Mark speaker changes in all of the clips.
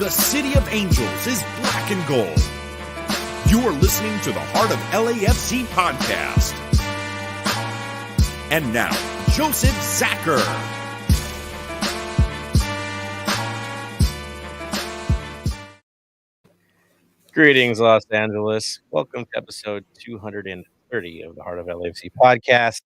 Speaker 1: The city of angels is black and gold. You are listening to the Heart of LAFC Podcast. And now, Joseph Zacher.
Speaker 2: Greetings, Los Angeles. Welcome to episode 230 of the Heart of LAFC Podcast.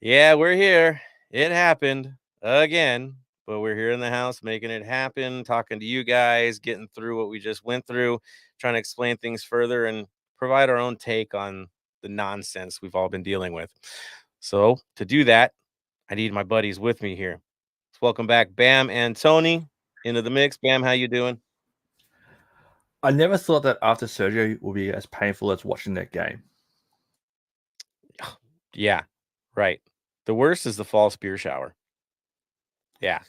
Speaker 2: Yeah, we're here. It happened again, but we're here in the house making it happen, talking to you guys, getting through what we just went through, trying to explain things further and provide our own take on the nonsense we've all been dealing with. So to do that, I need my buddies with me here. So welcome back, Bam and Tony, into the mix. Bam, how you doing?
Speaker 3: I never thought that after surgery would be as painful as watching that game.
Speaker 2: Yeah, right. The worst is the fall spear shower. Yeah.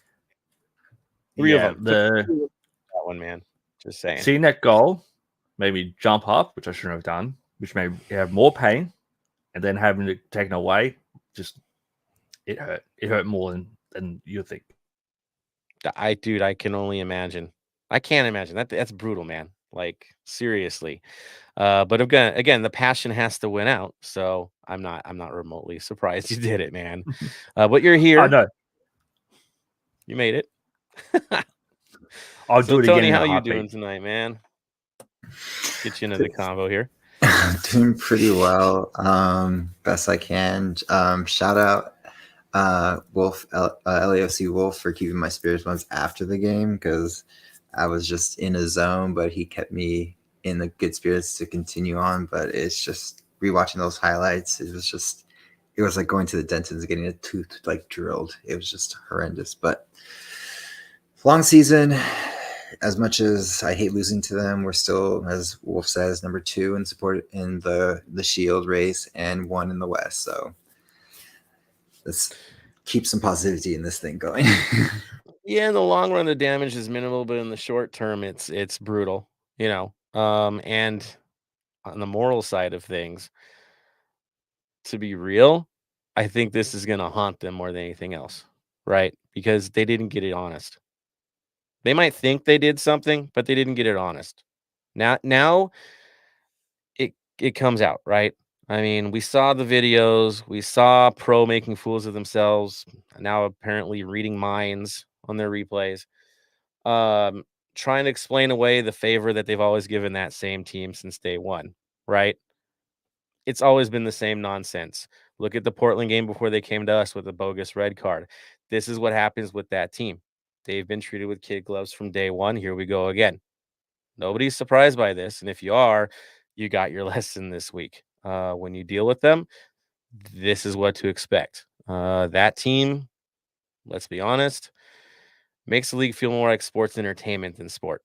Speaker 2: Three of them. That one, man. Just saying.
Speaker 3: Seeing that goal made me jump up, which I shouldn't have done, which made me have more pain, and then having it taken away, just it hurt. It hurt more than you think.
Speaker 2: I can only imagine. I can't imagine. That's brutal, man. Like, seriously. But again, the passion has to win out. So I'm not remotely surprised you did it, man. But you're here.
Speaker 3: I know.
Speaker 2: You made it.
Speaker 3: I'll do it
Speaker 2: Tony,
Speaker 3: again.
Speaker 2: how you doing tonight, man? Get you into the combo here.
Speaker 4: I'm doing pretty well. Best I can. Shout out Wolf, LAFC Wolf, for keeping my spirits once after the game, because I was just in a zone, but he kept me in the good spirits to continue on. But it's just rewatching those highlights. It was like going to the dentist and getting a tooth like drilled. It was just horrendous. But long season. As much as I hate losing to them, we're still, as Wolf says, number 2 in support in the Shield race and 1 in the West. So let's keep some positivity in this thing going.
Speaker 2: Yeah, in the long run, the damage is minimal, but in the short term, it's brutal, you know. And on the moral side of things, to be real, I think this is going to haunt them more than anything else, right? Because they didn't get it honest. They might think they did something, but they didn't get it honest. Now it comes out, right? I mean, we saw the videos. We saw Pro making fools of themselves. Now apparently reading minds on their replays. Trying to explain away the favor that they've always given that same team since day one, right? It's always been the same nonsense. Look at the Portland game before they came to us with a bogus red card. This is what happens with that team. They've been treated with kid gloves from day one. Here we go again. Nobody's surprised by this. And if you are, you got your lesson this week. When you deal with them, this is what to expect. That team, let's be honest, makes the league feel more like sports entertainment than sport.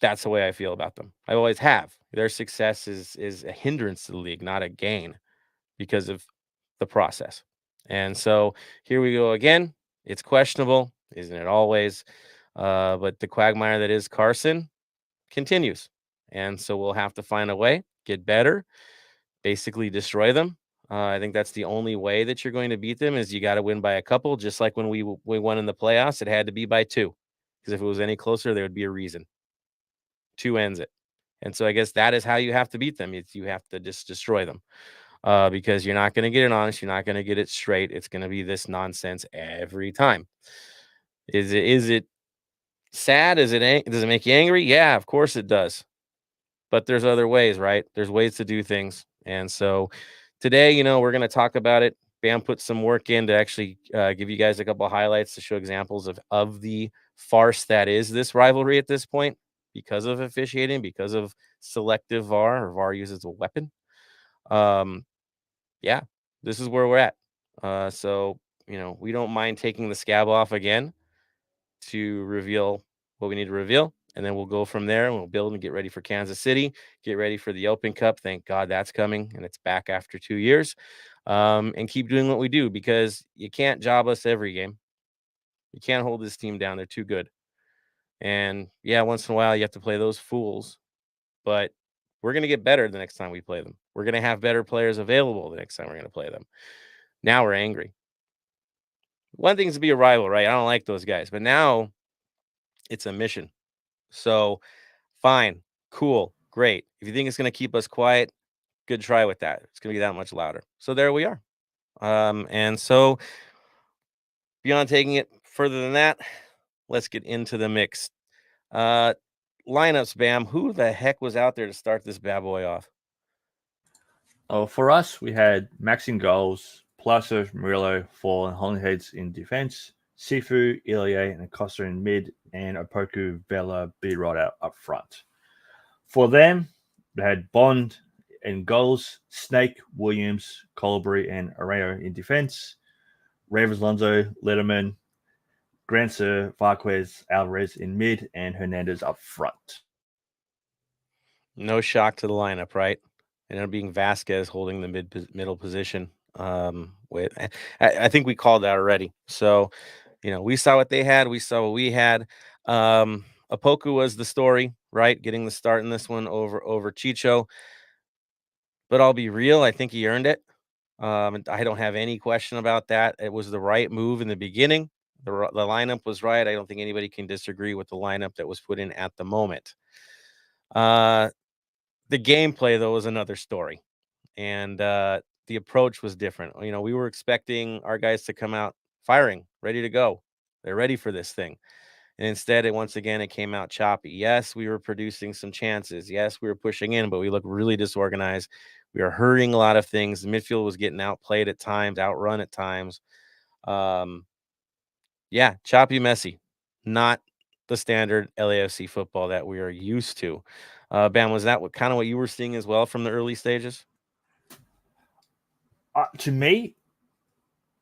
Speaker 2: That's the way I feel about them. I always have. Their success is a hindrance to the league, not a gain, because of the process. And so here we go again. It's questionable, isn't it always? But the quagmire that is Carson continues. And so we'll have to find a way, get better, basically destroy them. I think that's the only way that you're going to beat them, is you got to win by a couple. Just like when we won in the playoffs, it had to be by 2. Because if it was any closer, there would be a reason. 2 ends it. And so I guess that is how you have to beat them. You have to just destroy them. Because you're not going to get it honest. You're not going to get it straight. It's going to be this nonsense every time. Is it sad? Does it make you angry? Yeah, of course it does. But there's other ways, right? There's ways to do things. And so today, we're going to talk about it. Bam put some work in to actually give you guys a couple of highlights to show examples of the farce that is this rivalry at this point, because of officiating, because of selective VAR, or VAR used as a weapon. Yeah, this is where we're at. So, we don't mind taking the scab off again to reveal what we need to reveal. And then we'll go from there and we'll build and get ready for Kansas City, get ready for the Open Cup. Thank God that's coming and it's back after 2 years. And keep doing what we do, because you can't job us every game. You can't hold this team down. They're too good. And yeah, once in a while you have to play those fools, but we're going to get better the next time we play them. We're going to have better players available the next time we're going to play them. Now we're angry. One thing is to be a rival, right? I don't like those guys, but now It's a mission. So fine, cool, great. If you think it's going to keep us quiet, good try with that. It's going to be that much louder. So there we are. And so beyond taking it further than that, let's get into the mix. Lineups, Bam. Who the heck was out there to start this bad boy off?
Speaker 3: For us, we had Max in goals, Placer, Murillo, Fall, and Hollyheads in defense, Sifu, Ilie, and Acosta in mid, and Opoku, Vela, B-Rod up front. For them, they had Bond in goals, Snake, Williams, Colbury, and Arreo in defense, Ravens, Lonzo, Letterman, Grancer, Varquez, Alvarez in mid, and Hernandez up front.
Speaker 2: No shock to the lineup, right? Ended up being Vasquez holding the middle position. I think we called that already. So, we saw what they had. We saw what we had. Opoku was the story, right? Getting the start in this one over Chicho. But I'll be real. I think he earned it. I don't have any question about that. It was the right move in the beginning. The lineup was right. I don't think anybody can disagree with the lineup that was put in at the moment. The gameplay, though, was another story. And the approach was different. We were expecting our guys to come out firing, ready to go. They're ready for this thing. And instead, it came out choppy. Yes, we were producing some chances. Yes, we were pushing in, but we looked really disorganized. We were hurrying a lot of things. The midfield was getting outplayed at times, outrun at times. Choppy, messy. Not the standard LAFC football that we are used to. Bam, was that what you were seeing as well from the early stages?
Speaker 3: To me,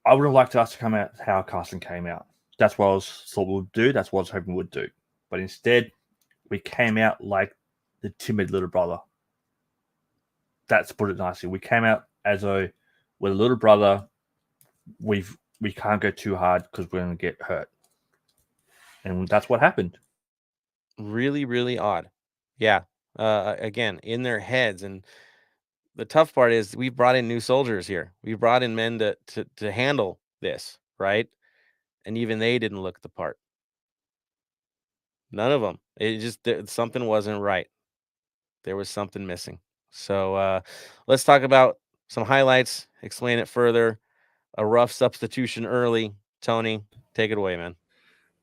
Speaker 3: I would have liked us to come out how Carson came out. That's what I thought we would do. That's what I was hoping we would do. But instead, we came out like the timid little brother. That's put it nicely. We came out as though we're a little brother. We can't go too hard because we're going to get hurt. And that's what happened.
Speaker 2: Really, really odd. Yeah. Again, in their heads. And the tough part is we brought in new soldiers here. We brought in men to handle this, right? And even they didn't look the part. None of them. It just something wasn't right. There was something missing. So let's talk about some highlights. Explain it further. A rough substitution early. Tony, take it away, man.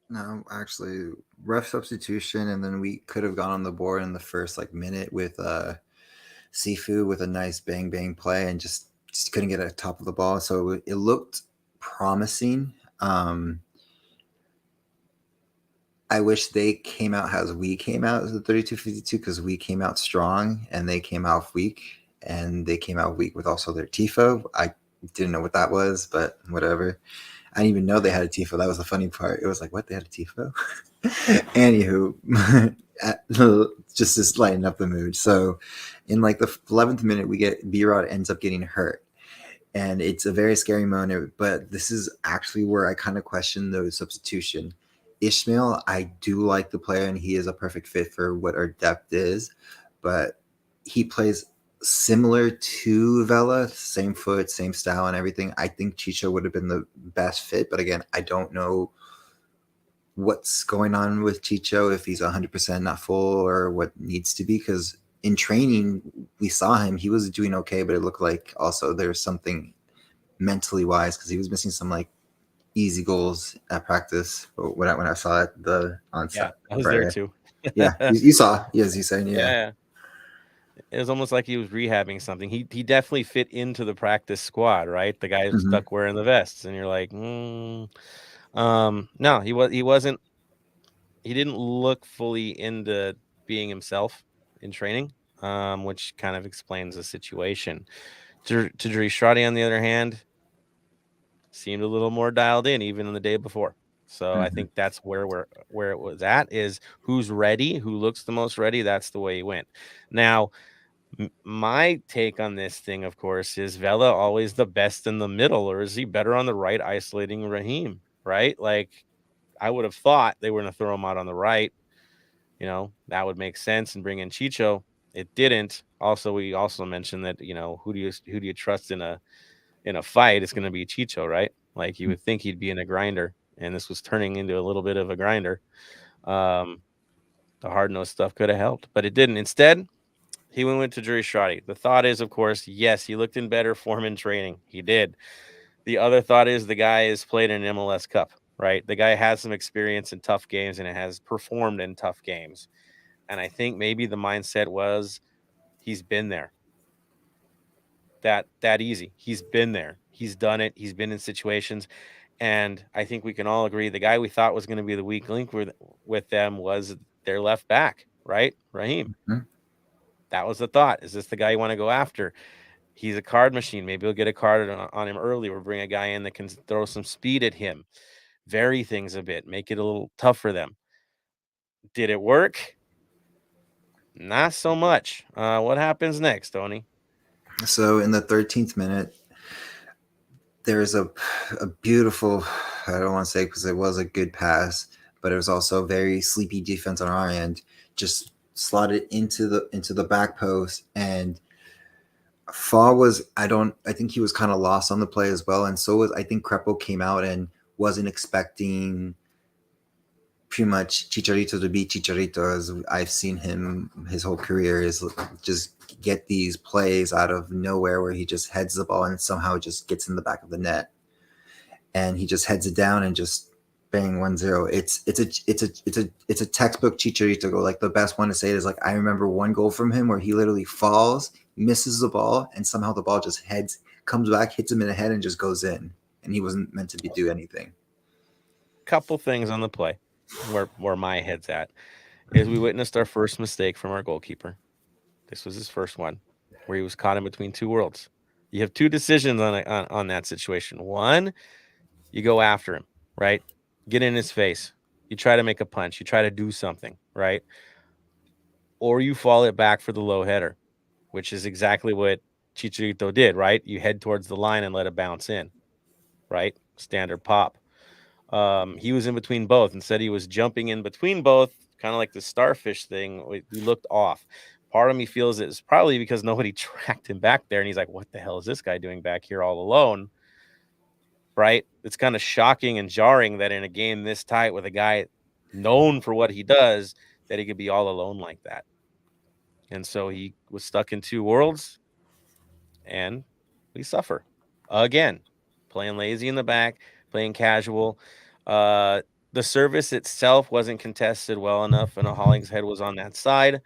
Speaker 4: No, actually, rough substitution, and then we could have gone on the board in the first minute with Sifu with a nice bang play, and just couldn't get at top of the ball. So it looked promising. I wish they came out as we came out as the 32-52 because we came out strong and they came out weak, and they came out weak with also their tifo. I didn't know what that was, but whatever. I didn't even know they had a tifo. That was the funny part. It was like, what? They had a tifo? Anywho, just lighten up the mood. So in the 11th minute, we get B-Rod ends up getting hurt. And it's a very scary moment, but this is actually where I kind of question the substitution. Ishmael, I do like the player, and he is a perfect fit for what our depth is, but he plays similar to Vela, same foot, same style and everything. I think Chicho would have been the best fit, but again, I don't know what's going on with Chicho, if he's 100% not full or what needs to be, because in training, we saw him, he was doing okay, but it looked like also there's something mentally wise, because he was missing some easy goals at practice when I saw it the onset.
Speaker 2: Yeah, I was there too.
Speaker 4: Yeah, you saw. Yes, you said.
Speaker 2: Yeah. It was almost like he was rehabbing something. He definitely fit into the practice squad, right? The guy who's stuck wearing the vests, and you're like, no, he wasn't. He didn't look fully into being himself in training, which kind of explains the situation. Tadri Strati, on the other hand, seemed a little more dialed in even on the day before. So I think that's where it was at, is who's ready, who looks the most ready. That's the way he went. Now, my take on this thing, of course, is Vela always the best in the middle, or is he better on the right, isolating Raheem, right? I would have thought they were going to throw him out on the right. That would make sense and bring in Chicho. It didn't. Also, we also mentioned that, who do you trust in a fight? It's going to be Chicho, right? You would think he'd be in a grinder, and this was turning into a little bit of a grinder. The hard-nosed stuff could have helped, but it didn't. Instead, he went to Drury Strati. The thought is, of course, yes, he looked in better form in training. He did. The other thought is the guy has played in an MLS Cup, right? The guy has some experience in tough games and has performed in tough games. And I think maybe the mindset was he's been there. That easy. He's been there. He's done it. He's been in situations. And I think we can all agree the guy we thought was going to be the weak link with them was their left back, right? Raheem.
Speaker 4: Mhm.
Speaker 2: That was the thought. Is this the guy you want to go after? He's a card machine. Maybe we'll get a card on him early or bring a guy in that can throw some speed at him, vary things a bit, make it a little tough for them. Did it work? Not so much. What happens next, Tony?
Speaker 4: So in the 13th minute, there's a beautiful, I don't want to say because it was a good pass, but it was also very sleepy defense on our end. Just slotted into the back post, and Fall was I think he was kind of lost on the play as well, and so was I think Crepo came out and wasn't expecting pretty much Chicharito to be Chicharito, as I've seen him his whole career, is just get these plays out of nowhere where he just heads the ball and somehow just gets in the back of the net, and he just heads it down and just bang 1-0. It's a textbook Chicharito goal. Like the best one to say it is like I remember one goal from him where he literally falls, misses the ball, and somehow the ball just comes back, hits him in the head, and just goes in. And he wasn't meant to do anything.
Speaker 2: Couple things on the play where my head's at is we witnessed our first mistake from our goalkeeper. This was his first one where he was caught in between two worlds. You have two decisions on that situation. One, you go after him, right? Get in his face. You try to make a punch. You try to do something, right? Or you fall it back for the low header, which is exactly what Chicharito did, right? You head towards the line and let it bounce in, right? Standard pop. He was in between both. Instead, he was jumping in between both, kind of like the starfish thing. We looked off. Part of me feels it's probably because nobody tracked him back there, and he's like, what the hell is this guy doing back here all alone? Right? It's kind of shocking and jarring that in a game this tight with a guy known for what he does, that he could be all alone like that. And so he was stuck in two worlds, and we suffer again, playing lazy in the back, playing casual. The service itself wasn't contested well enough, and Hollingshead was on that side.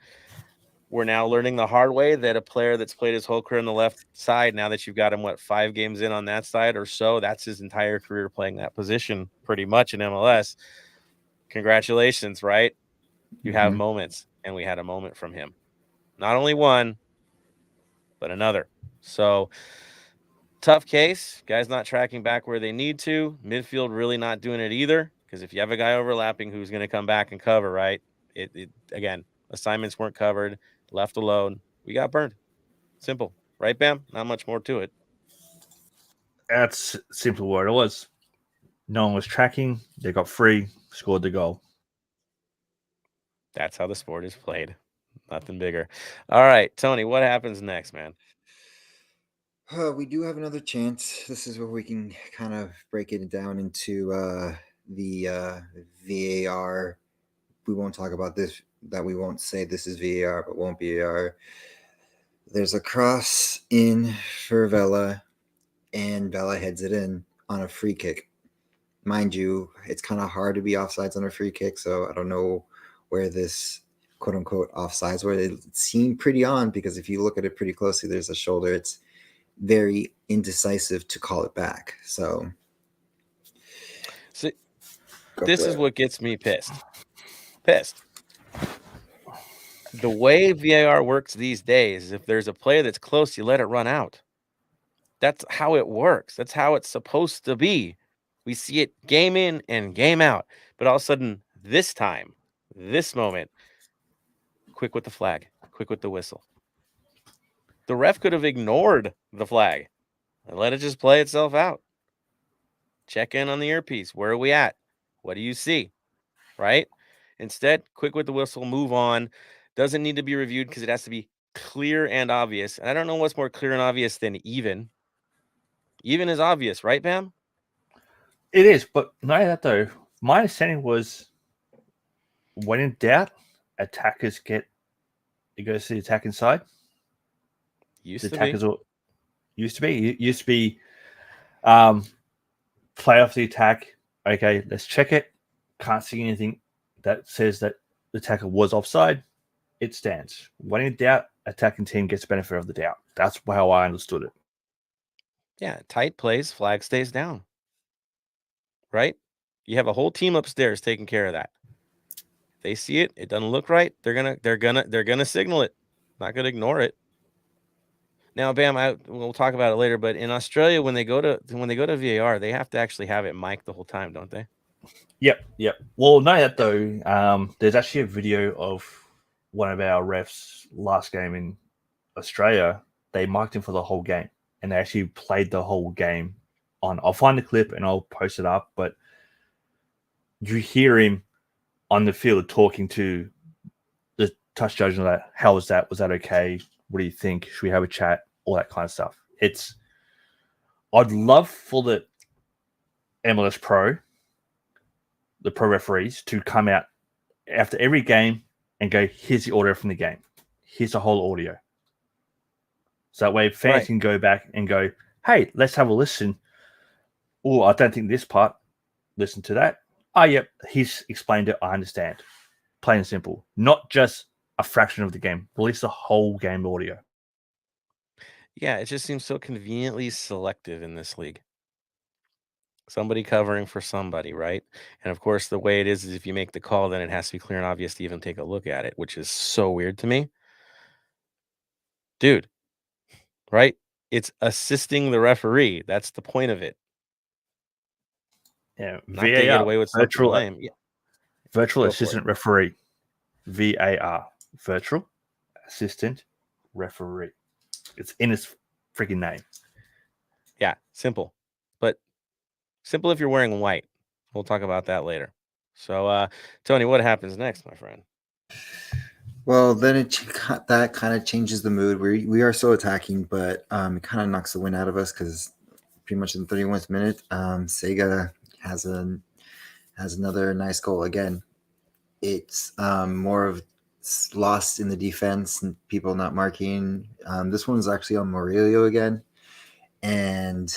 Speaker 2: We're now learning the hard way that a player that's played his whole career on the left side, now that you've got him, 5 games in on that side or so, that's his entire career playing that position pretty much in MLS. Congratulations, right? You have moments, and we had a moment from him. Not only one, but another. So tough case. Guys not tracking back where they need to. Midfield really not doing it either, because if you have a guy overlapping who's going to come back and cover, right? It again, assignments weren't covered, left alone. We got burned. Simple. Right, Bam? Not much more to it.
Speaker 3: That's simple what it was. No one was tracking. They got free, scored the goal.
Speaker 2: That's how the sport is played. Nothing bigger. All right, Tony, what happens next, man?
Speaker 4: We do have another chance. This is where we can kind of break it down into the VAR. We won't talk about this, that we won't say this is VAR, but won't VAR. There's a cross in for Vela, and Vela heads it in on a free kick. Mind you, it's kind of hard to be offsides on a free kick, so I don't know where this quote-unquote offsides were. It seemed pretty on, because if you look at it pretty closely, there's a shoulder. It's very indecisive to call it back. So
Speaker 2: this is what gets me pissed. The way VAR works these days, if there's a play that's close, you let it run out. That's how it works. That's how it's supposed to be. We see it game in and game out. But all of a sudden, this time, this moment, quick with the flag, quick with the whistle. The ref could have ignored the flag and let it just play itself out. Check in on the earpiece. Where are we at? What do you see? Right? Instead, quick with the whistle, move on. Doesn't need to be reviewed because it has to be clear and obvious. And I don't know what's more clear and obvious than even. Even is obvious, right, Bam?
Speaker 3: It is, but not that though. My understanding was when in doubt, attackers it goes to the attacking side.
Speaker 2: Used
Speaker 3: The
Speaker 2: to
Speaker 3: attackers
Speaker 2: be.
Speaker 3: used to be play off the attack. Okay, let's check it. Can't see anything that says that the attacker was offside. It stands. When in doubt, attacking team gets benefit of the doubt. That's how I understood it.
Speaker 2: Yeah, tight plays, flag stays down. Right? You have a whole team upstairs taking care of that. If they see it, it doesn't look right, they're gonna signal it. Not gonna ignore it. Now, Bam, we'll talk about it later, but in Australia, when they go to VAR, they have to actually have it mic'd the whole time, don't they?
Speaker 3: Yep. Well, not yet though. There's actually a video of one of our refs last game in Australia. They mic'd him for the whole game, and they actually played the whole game on. I'll find the clip and I'll post it up. But you hear him on the field talking to the touch judge and that. How was that? Was that okay? What do you think? Should we have a chat? All that kind of stuff. I'd love for the MLS Pro, the pro referees, to come out after every game and go, here's the audio from the game. Here's the whole audio. So that way fans can go back and go, hey, let's have a listen. Oh, I don't think this part. Listen to that. Oh, yep, he's explained it. I understand. Plain and simple. Not just a fraction of the game. Release the whole game audio.
Speaker 2: Yeah, it just seems so conveniently selective in this league. Somebody covering for somebody, right? And of course, the way it is if you make the call, then it has to be clear and obvious to even take a look at it, which is so weird to me. Dude, right? It's assisting the referee. That's the point of it.
Speaker 3: Yeah,
Speaker 2: Not to get away with something lame. Yeah.
Speaker 3: Virtual assistant referee. VAR. Virtual assistant referee. It's in its freaking name.
Speaker 2: Yeah, simple. But simple if you're wearing white. We'll talk about that later. So, Tony, what happens next, my friend?
Speaker 4: Well, then that kind of changes the mood. We are still attacking, but it kind of knocks the wind out of us because pretty much in the 31st minute, Sega has another nice goal. Again, it's more of lost in the defense and people not marking. This one's actually on Murillo again, and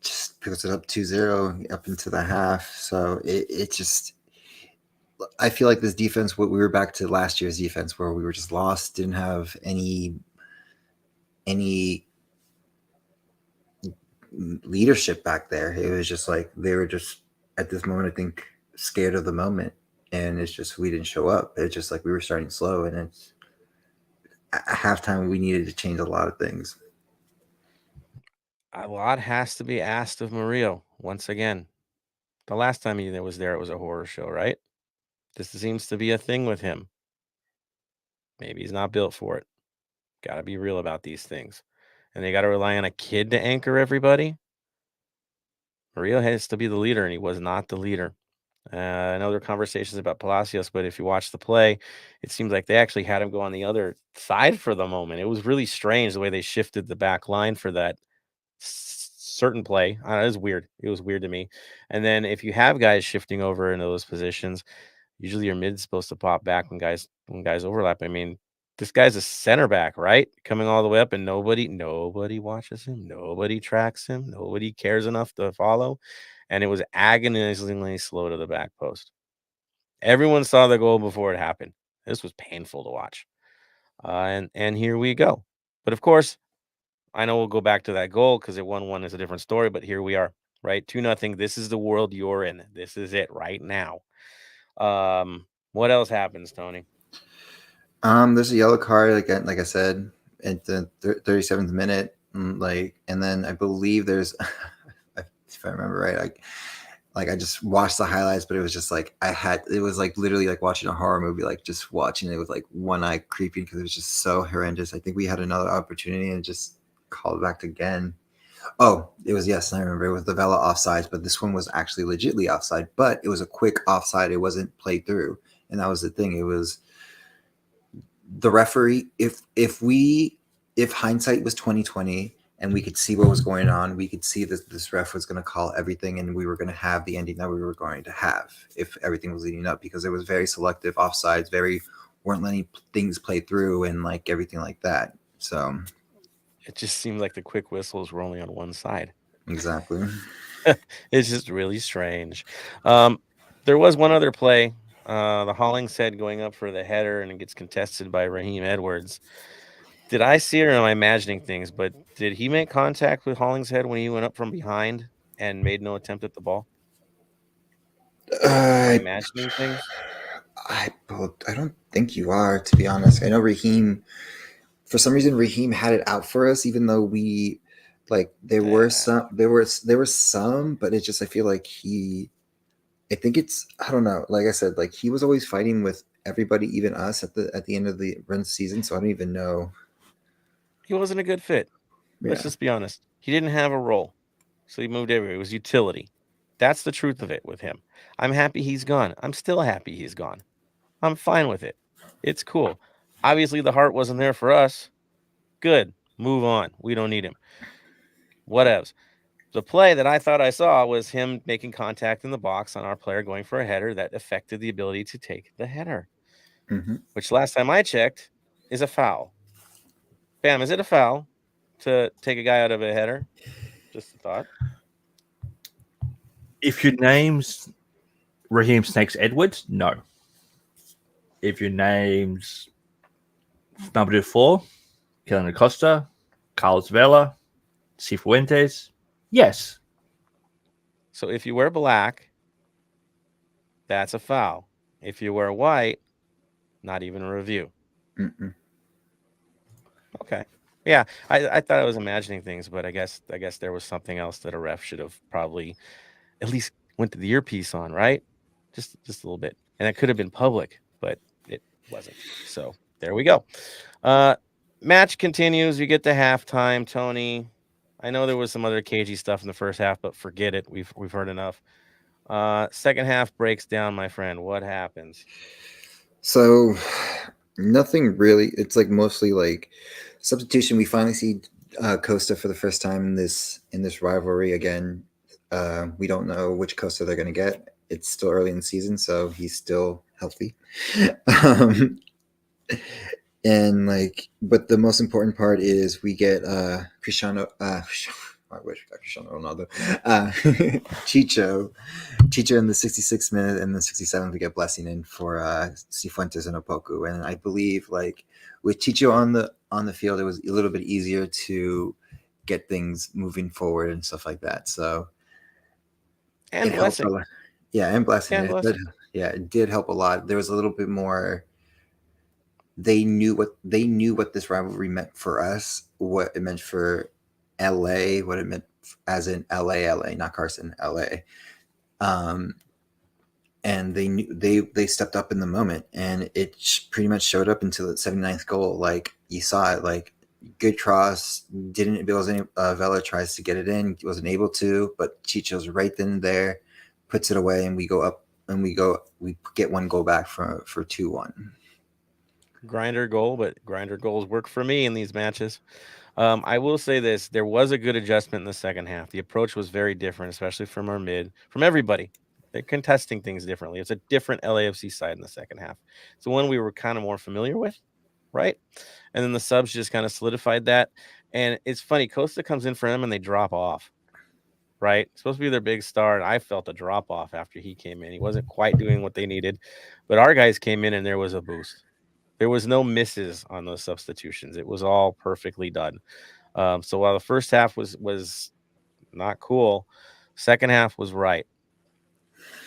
Speaker 4: just puts it up 2-0 up into the half. So it just, I feel like this defense, we were back to last year's defense where we were just lost, didn't have any leadership back there. It was just like they were just at this moment, I think, scared of the moment, and it's just we didn't show up. It's just like we were starting slow, and it's at halftime we needed to change a lot of things.
Speaker 2: A lot has to be asked of Murillo once again. The last time he was there, it was a horror show, right? This seems to be a thing with him. Maybe he's not built for it. Got to be real about these things. And they got to rely on a kid to anchor everybody. Murillo has to be the leader, and he was not the leader. I know there are conversations about Palacios, but if you watch the play, it seems like they actually had him go on the other side for the moment. It was really strange the way they shifted the back line for that certain play. I don't know, it was weird. It was weird to me. And then if you have guys shifting over into those positions, usually your mid's supposed to pop back when guys overlap. I mean, this guy's a center back, right? Coming all the way up, and nobody watches him, nobody tracks him, nobody cares enough to follow. And it was agonizingly slow to the back post. Everyone saw the goal before it happened. This was painful to watch. And here we go. But of course, I know we'll go back to that goal because it 1-1 is a different story, but here we are, right? 2-0. This is the world you're in. This is it right now. What else happens, Tony?
Speaker 4: There's a yellow card, like I said, at the 37th minute. And then I believe there's, if I remember right, like I just watched the highlights, but it was just like it was like literally like watching a horror movie, like just watching it with like one eye creeping because it was just so horrendous. I think we had another opportunity and just called back again. Oh, it was, yes, I remember, it was the Vela offside, but this one was actually legitly offside, but it was a quick offside. It wasn't played through, and that was the thing. It was the referee. If hindsight was 20/20, and we could see what was going on. We could see that this ref was going to call everything, and we were going to have the ending that we were going to have if everything was leading up, because it was very selective offsides, weren't letting things play through and like everything like that. So
Speaker 2: it just seemed like the quick whistles were only on one side.
Speaker 4: exactly.
Speaker 2: It's just really strange. There was one other play. The Hollingshead going up for the header, and it gets contested by Raheem Edwards. Did I see it, or am I imagining things? But did he make contact with Hollingshead when he went up from behind and made no attempt at the ball? Am I imagining things?
Speaker 4: I don't think you are, to be honest. I know Raheem, for some reason, Raheem had it out for us, even though we there were some, but it's just, I feel like I think it's, I don't know. Like I said, like he was always fighting with everybody, even us at the end of the run season. So I don't even know.
Speaker 2: He wasn't a good fit.
Speaker 4: Yeah.
Speaker 2: Let's just be honest. He didn't have a role. So he moved everywhere. It was utility. That's the truth of it with him. I'm happy he's gone. I'm still happy he's gone. I'm fine with it. It's cool. Obviously, the heart wasn't there for us. Good. Move on. We don't need him. Whatevs. The play that I thought I saw was him making contact in the box on our player going for a header that affected the ability to take the header, which last time I checked is a foul. Bam, is it a foul to take a guy out of a header? Just a thought.
Speaker 3: If your name's Raheem Snakes Edwards, no. If your name's number 4, Kellen Acosta, Carlos Vela, Cifuentes, yes.
Speaker 2: So if you wear black, that's a foul. If you wear white, not even a review. Okay. Yeah, I thought I was imagining things, but I guess there was something else that a ref should have probably at least went to the earpiece on, right? Just a little bit. And it could have been public, but it wasn't. So there we go. Match continues. We get to halftime. Tony, I know there was some other cagey stuff in the first half, but forget it. We've heard enough. Second half breaks down, my friend. What happens?
Speaker 4: So nothing really. It's like mostly like substitution. We finally see Costa for the first time in this rivalry again. We don't know which Costa they're going to get. It's still early in the season, so he's still healthy. And like, but the most important part is we get Cristiano. I wish I got Cristiano Ronaldo. Chicho in the 66th minute, and the 67th we get blessing in for Cifuentes and Opoku. And I believe like with Chicho on the field, it was a little bit easier to get things moving forward and stuff like that. So
Speaker 2: and blessing.
Speaker 4: And blessing. It did help a lot. There was a little bit more. They knew what this rivalry meant for us, what it meant for LA, what it meant as in LA, not Carson, LA. And they knew they stepped up in the moment, and it pretty much showed up until the 79th goal. Like you saw it, like good cross, Vela tries to get it in, wasn't able to, but Chicho's right then and there, puts it away, and we go up, and we get one goal back for 2-1.
Speaker 2: Grinder goal, but grinder goals work for me in these matches. I will say this: there was a good adjustment in the second half. The approach was very different, especially from our mid, from everybody. They're contesting things differently. It's a different LAFC side in the second half. It's the one we were kind of more familiar with, right? And then the subs just kind of solidified that. And it's funny, Costa comes in for them and they drop off, right? It's supposed to be their big star, and I felt a drop off after he came in. He wasn't quite doing what they needed, but our guys came in and there was a boost. There was no misses on those substitutions. It was all perfectly done. So while the first half was not cool, second half was right.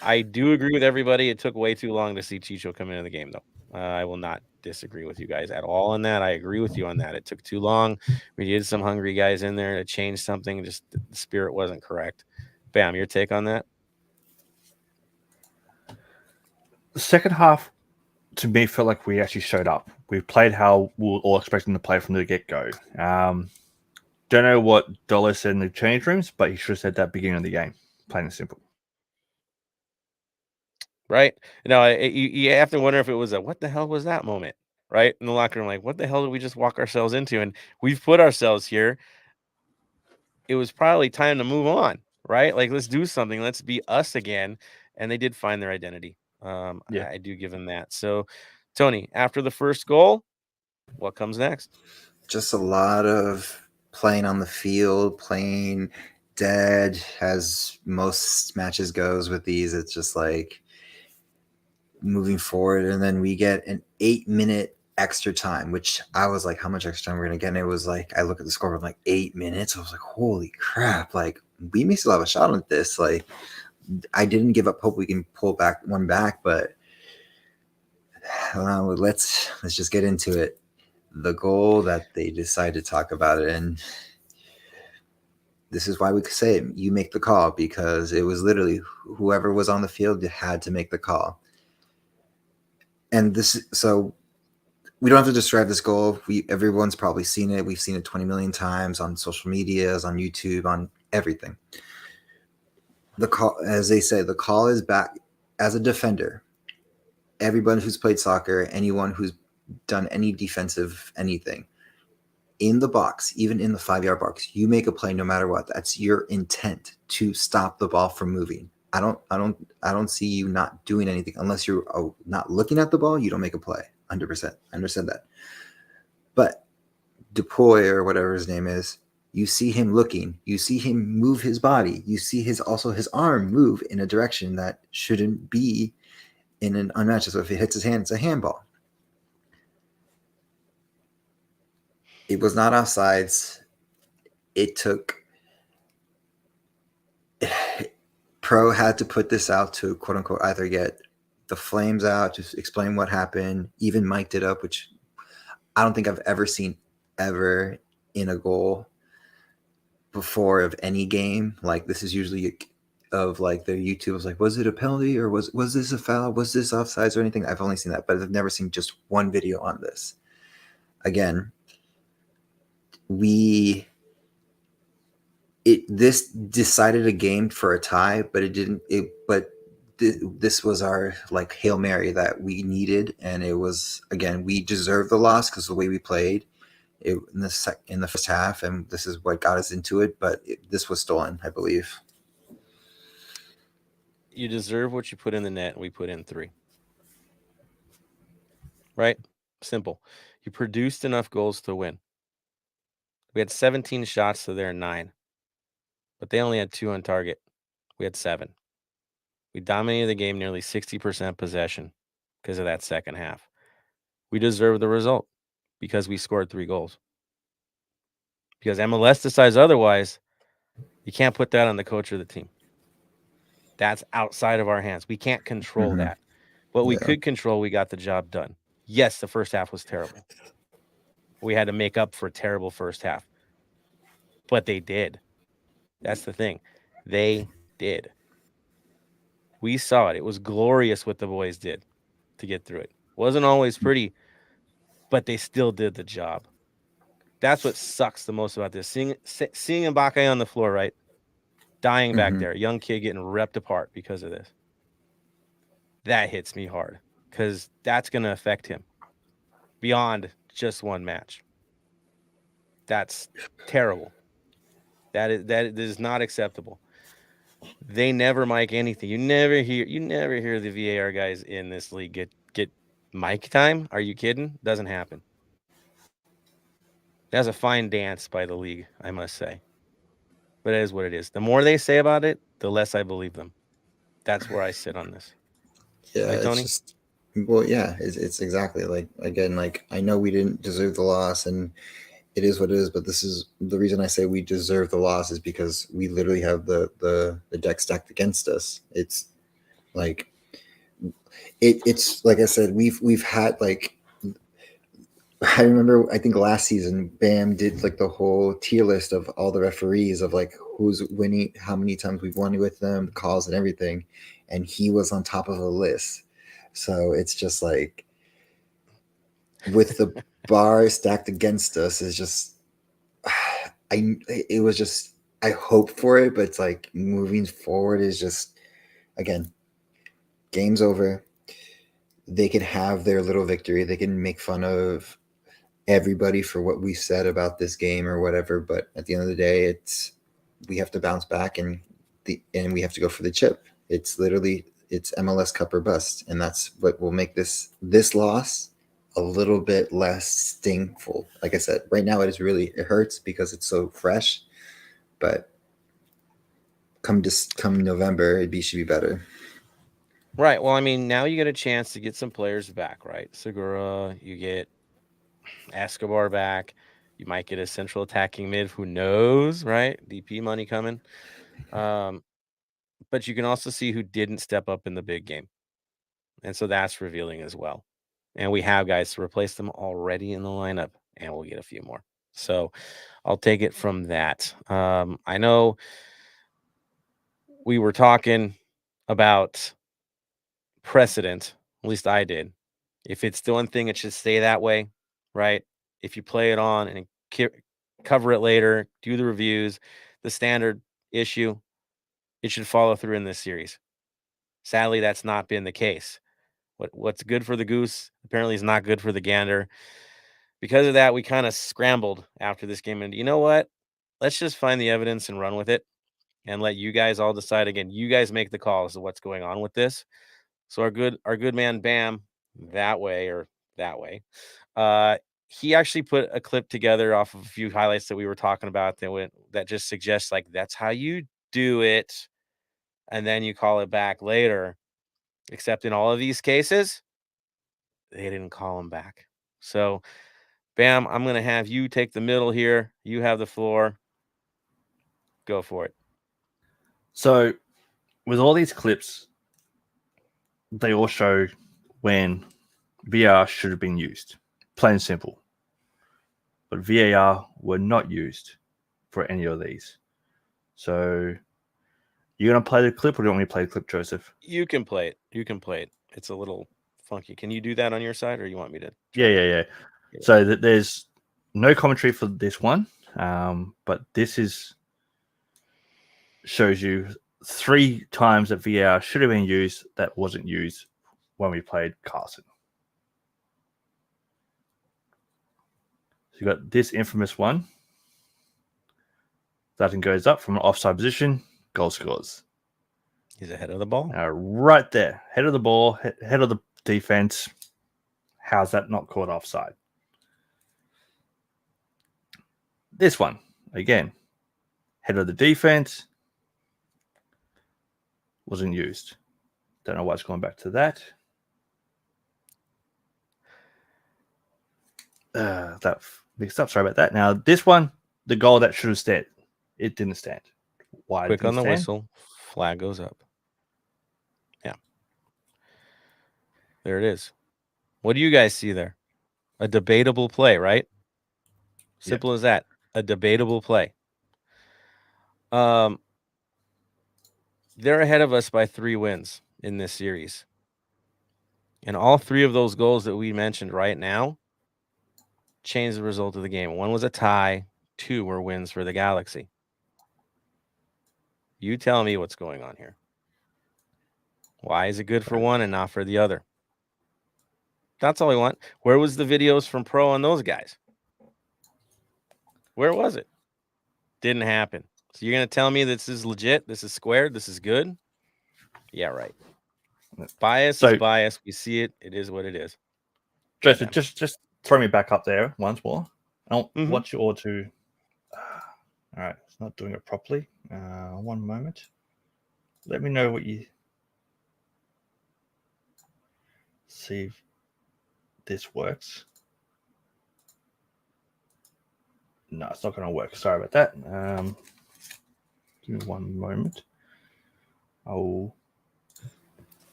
Speaker 2: I do agree with everybody. It took way too long to see Chicho come into the game, though. I will not disagree with you guys at all on that. I agree with you on that. It took too long. We needed some hungry guys in there to change something. Just the spirit wasn't correct. Bam, your take on that?
Speaker 3: The second half, to me, felt like we actually showed up. We played how we were all expecting to play from the get-go. Don't know what Dollar said in the change rooms, but he should have said that beginning of the game. Plain and simple.
Speaker 2: Right? You have to wonder if it was what the hell was that moment, right? In the locker room, like, what the hell did we just walk ourselves into? And we've put ourselves here. it was probably time to move on, right? Like, let's do something. Let's be us again. And they did find their identity.
Speaker 3: Yeah.
Speaker 2: I do give them that. So, Tony, after the first goal, what comes next?
Speaker 4: Just a lot of playing on the field, playing dead, as most matches goes with these. It's just like moving forward, and then we get an 8-minute extra time, which I was like, how much extra time we're gonna get? And it was like, I look at the score, I'm like 8 minutes. I was like, holy crap! Like, we may still have a shot on this. Like, I didn't give up hope we can pull back, but let's just get into it. The goal that they decide to talk about it, and this is why we could say it, you make the call, because it was literally whoever was on the field had to make the call. And so we don't have to describe this goal. Everyone's probably seen it. We've seen it 20 million times on social medias, on YouTube, on everything. The call, as they say, the call is back. As a defender, everyone who's played soccer, anyone who's done any defensive anything, in the box, even in the 5-yard box, you make a play no matter what. That's your intent, to stop the ball from moving. I don't see you not doing anything unless you're not looking at the ball. You don't make a play. 100%. I understand that. But Dupuy, or whatever his name is, you see him looking. You see him move his body. You see his arm move in a direction that shouldn't be in an unmatched. So if it hits his hand, it's a handball. It was not offsides. It took Pro had to put this out to, quote unquote, either get the flames out, just explain what happened, even mic'd it up, which I don't think I've ever seen ever in a goal before of any game. Like, this is usually of like their YouTube was like, was it a penalty, or was this a foul? Was this offsides or anything? I've only seen that, but I've never seen just one video on this. Again, this decided a game for a tie, but it didn't. This was our like Hail Mary that we needed, and it was, again, we deserved the loss because the way we played in the first half, and this is what got us into it. But this was stolen, I believe.
Speaker 2: You deserve what you put in the net, and we put in 3. Right? Simple. You produced enough goals to win. We had 17 shots to their 9, but they only had 2 on target. We had 7. We dominated the game, nearly 60% possession because of that second half. We deserve the result because we scored 3 goals. Because MLS decides otherwise, you can't put that on the coach or the team. That's outside of our hands. We can't control that. What we could control, we got the job done. Yes, the first half was terrible. We had to make up for a terrible first half. But they did. That's the thing. They did. We saw it. It was glorious what the boys did to get through it. Wasn't always pretty, but they still did the job. That's what sucks the most about this. Seeing Mbake on the floor, right? Dying back there. Young kid getting ripped apart because of this. That hits me hard because that's going to affect him beyond just one match. That's terrible. That is not acceptable. They never mic anything. You never hear the VAR guys in this league get mic time. Are you kidding? Doesn't happen. That's a fine dance by the league, I must say. But it is what it is. The more they say about it, the less I believe them. That's where I sit on this.
Speaker 4: Yeah,
Speaker 2: right, Tony?
Speaker 4: It's exactly like, again, like, I know we didn't deserve the loss, and it is what it is, but this is the reason I say we deserve the loss, is because we literally have the deck stacked against us. It's like it's like I said, we've had, like, I remember, I think last season, Bam did like the whole tier list of all the referees of like who's winning, how many times we've won with them, calls and everything, and he was on top of the list. So it's just like, with the bar stacked against us, is just, I hope for it, but it's like, moving forward is just, again, game's over. They can have their little victory. They can make fun of everybody for what we said about this game or whatever, but at the end of the day, we have to bounce back and we have to go for the chip. It's literally it's MLS Cup or bust, and that's what will make this loss a little bit less stingful. Like I said, right now it hurts because it's so fresh, but come November, should be better.
Speaker 2: Right. Well, I mean, now you get a chance to get some players back, right? Segura, you get Escobar back. You might get a central attacking mid. Who knows, right? DP money coming. But you can also see who didn't step up in the big game. And so that's revealing as well. And we have guys to replace them already in the lineup, and we'll get a few more. So I'll take it from that. I know we were talking about precedent, at least I did. If it's the one thing, it should stay that way, right? If you play it on and cover it later, do the reviews, the standard issue, it should follow through in this series. Sadly, that's not been the case. What's good for the goose apparently is not good for the gander. Because of that, we kind of scrambled after this game. And you know what? Let's just find the evidence and run with it and let you guys all decide. Again, you guys make the call as to what's going on with this. So our good man Bam, that way, he actually put a clip together off of a few highlights that we were talking about that just suggests like that's how you do it, and then you call it back later. Except in all of these cases, they didn't call him back. So, Bam, I'm going to have you take the middle here. You have the floor. Go for it.
Speaker 3: So, with all these clips, they all show when VAR should have been used. Plain and simple. But VAR were not used for any of these. So, you're going to play the clip, or do you want me to play the clip, Joseph?
Speaker 2: You can play it. It's a little funky. Can you do that on your side, or you want me to?
Speaker 3: Yeah. So there's no commentary for this one, but this shows you 3 times that VAR should have been used that wasn't used when we played Carson. So you got this infamous one. That goes up from an offside position. Goal scores.
Speaker 2: He's ahead of the ball.
Speaker 3: Right there. Head of the ball, head of the defense. How's that not called offside? This one, again, head of the defense. Wasn't used. Don't know why it's going back to that. That mixed up. Sorry about that. Now, this one, the goal that should have stayed, it didn't stand. Why?
Speaker 2: Quick on the whistle. Flag goes up. Yeah. There it is. What do you guys see there? A debatable play, right? Simple as that. A debatable play. They're ahead of us by 3 wins in this series. And all 3 of those goals that we mentioned right now changed the result of the game. 1 was a tie. 2 were wins for the Galaxy. You tell me what's going on here. Why is it good for one and not for the other? That's all we want. Where was the videos from Pro on those guys? Where was it? Didn't happen. So you're going to tell me this is legit? This is squared? This is good? Yeah, right. Bias is bias. We see it. It is what it is.
Speaker 3: Just throw me back up there once more. I want you all to... all right. It's not doing it properly. One moment. Let me know what you... See if this works. No, it's not going to work. Sorry about that. Give me one moment.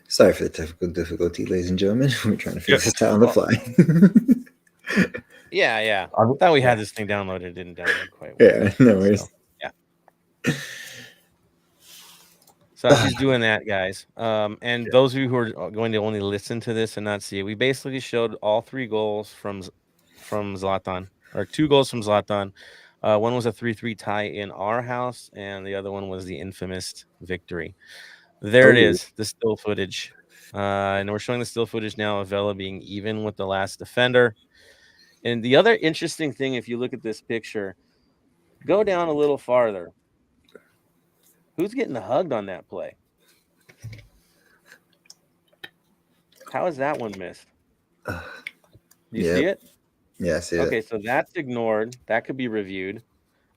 Speaker 4: Sorry for the technical difficulty, ladies and gentlemen. We're trying to figure this out on the fly.
Speaker 2: Yeah. I thought we had this thing downloaded. It didn't download quite well.
Speaker 4: Yeah, no worries.
Speaker 2: So, yeah. So she's doing that, guys. And those of you who are going to only listen to this and not see it, we basically showed all 3 goals from Zlatan, or 2 goals from Zlatan. One was a 3-3 tie in our house, and the other one was the infamous victory. There it is, the still footage. And we're showing the still footage now of Vela being even with the last defender. And the other interesting thing, if you look at this picture, Go down a little farther. Who's getting hugged on that play? How is that one missed? Do you see it?
Speaker 4: Yeah, I see
Speaker 2: Okay,
Speaker 4: it.
Speaker 2: so that's ignored. That could be reviewed.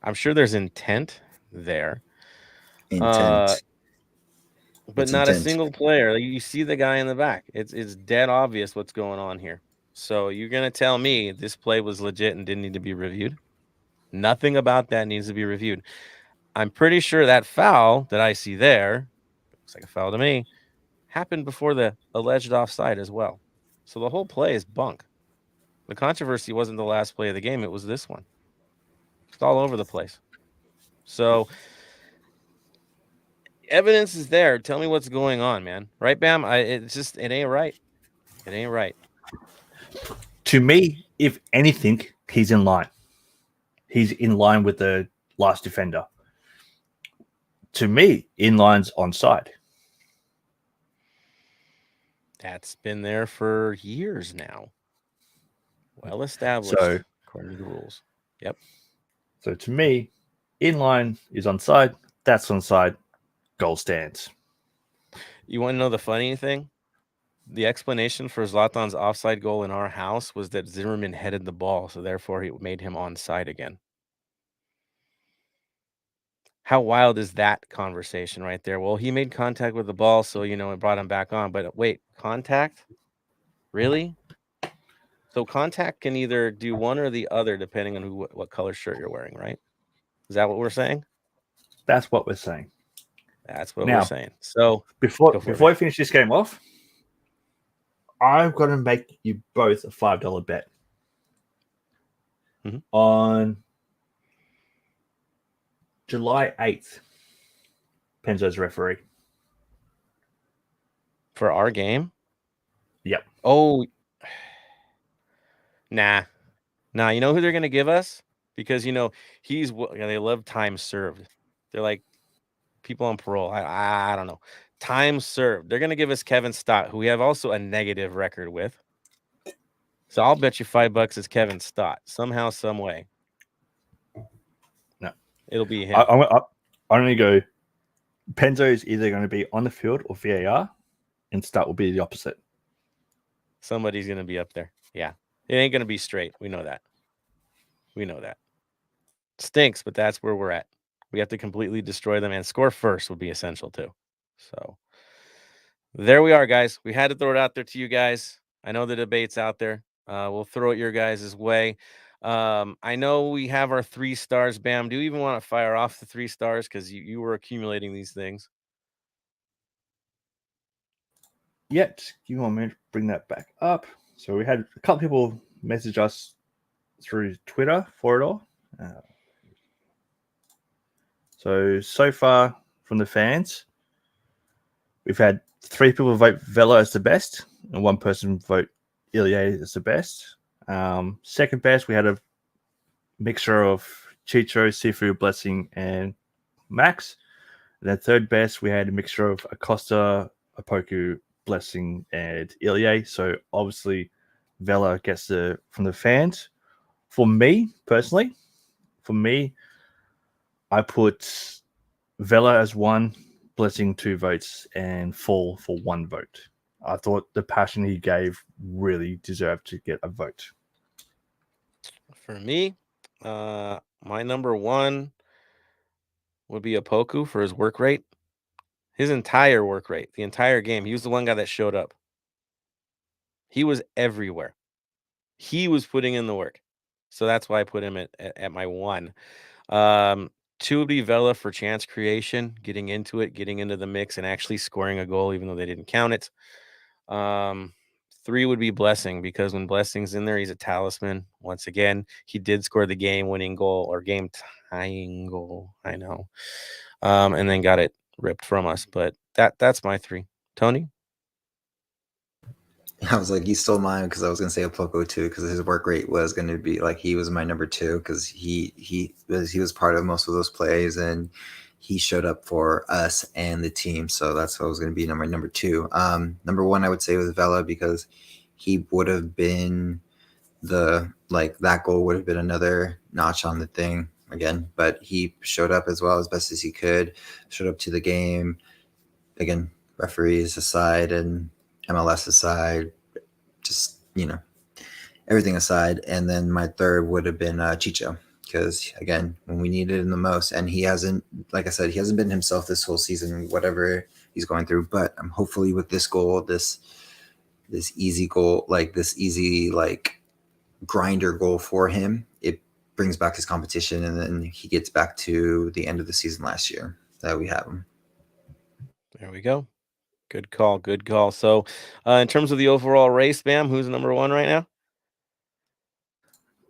Speaker 2: I'm sure there's intent there.
Speaker 4: Intent.
Speaker 2: But
Speaker 4: It's
Speaker 2: not a
Speaker 4: intent.
Speaker 2: single player. Like, you see the guy in the back. It's dead obvious what's going on here. So you're gonna tell me this play was legit and didn't need to be reviewed? Nothing about that needs to be reviewed. I'm pretty sure that foul that I see there, looks like a foul to me, happened before the alleged offside as well. So the whole play is bunk. The controversy wasn't the last play of the game. It was this one. It's all over the place. So evidence is there. Tell me what's going on, man. Right, Bam? It ain't right. It ain't right.
Speaker 3: To me, if anything, he's in line. He's in line with the last defender. To me, in line's onside.
Speaker 2: That's been there for years now. Well established,
Speaker 3: So,
Speaker 2: according to the rules. Yep.
Speaker 3: So to me, in line is onside. That's onside. Goal stands.
Speaker 2: You want to know the funny thing? The explanation for Zlatan's offside goal in our house was that Zimmerman headed the ball, so therefore it made him onside again. How wild is that conversation right there? Well, he made contact with the ball, so, it brought him back on. But wait, contact? Really? So contact can either do one or the other depending on what color shirt you're wearing, right? Is that what we're saying?
Speaker 3: That's what we're saying.
Speaker 2: That's what we're saying. So
Speaker 3: before I finish this game off, I'm going to make you both a $5 bet.
Speaker 2: Mm-hmm.
Speaker 3: On July 8th, Penzo's referee.
Speaker 2: For our game?
Speaker 3: Yep.
Speaker 2: Oh, nah. You know who they're going to give us? Because, they love time served. They're like people on parole. I don't know. Time served. They're going to give us Kevin Stott, who we have also a negative record with. So I'll bet you $5 it's Kevin Stott. Somehow, some way.
Speaker 3: No.
Speaker 2: It'll be him.
Speaker 3: I'm going to go, Penzo is either going to be on the field or VAR, and Stott will be the opposite.
Speaker 2: Somebody's going to be up there. Yeah. It ain't going to be straight. We know that. Stinks, but that's where we're at. We have to completely destroy them, and score first would be essential too. So there we are, guys. We had to throw it out there to you guys. I know the debate's out there. We'll throw it your guys' way. I know we have our 3 stars. Bam, do you even want to fire off the 3 stars? Because you were accumulating these things.
Speaker 3: Yet, you want me to bring that back up? So we had a couple people message us through Twitter for it all. So far from the fans, we've had 3 people vote Vela as the best, and 1 person vote Ilya as the best. Second best, we had a mixture of Chicho, Sifu, Blessing, and Max. And then third best, we had a mixture of Acosta, Apoku, Blessing, and Ilya. So obviously, Vela gets from the fans. For me, personally, I put Vela as 1, Blessing 2 votes, and Fall for 1 vote. I thought the passion he gave really deserved to get a vote.
Speaker 2: For me, my number 1 would be Apoku for his work rate. His entire work rate, the entire game. He was the one guy that showed up. He was everywhere. He was putting in the work. So that's why I put him at my 1. 2 would be Vela for chance creation, getting into the mix, and actually scoring a goal, even though they didn't count it. 3 would be Blessing, because when Blessing's in there, he's a talisman. Once again, he did score the game-winning goal or game-tying goal. I know. And then got it ripped from us. But that's my 3. Tony?
Speaker 4: I was like, you stole mine because I was gonna say Apoko too, because his work rate was gonna be like he was my number 2 because he was part of most of those plays and he showed up for us and the team. So that's what was gonna be number 2. Number 1 I would say was Vela, because he would have been that goal would have been another notch on the thing. again, but he showed up as well as best as he could, showed up to the game. Again, referees aside and MLS aside, just, everything aside. And then my third would have been Chicho, because, again, when we needed him the most, and he hasn't, like I said, he hasn't been himself this whole season, whatever he's going through. But hopefully with this goal, this easy goal, this easy, grinder goal for him, it brings back his competition, and then he gets back to the end of the season last year that we have him.
Speaker 2: There we go. Good call. Good call. So, in terms of the overall race, Bam, who's number one right now?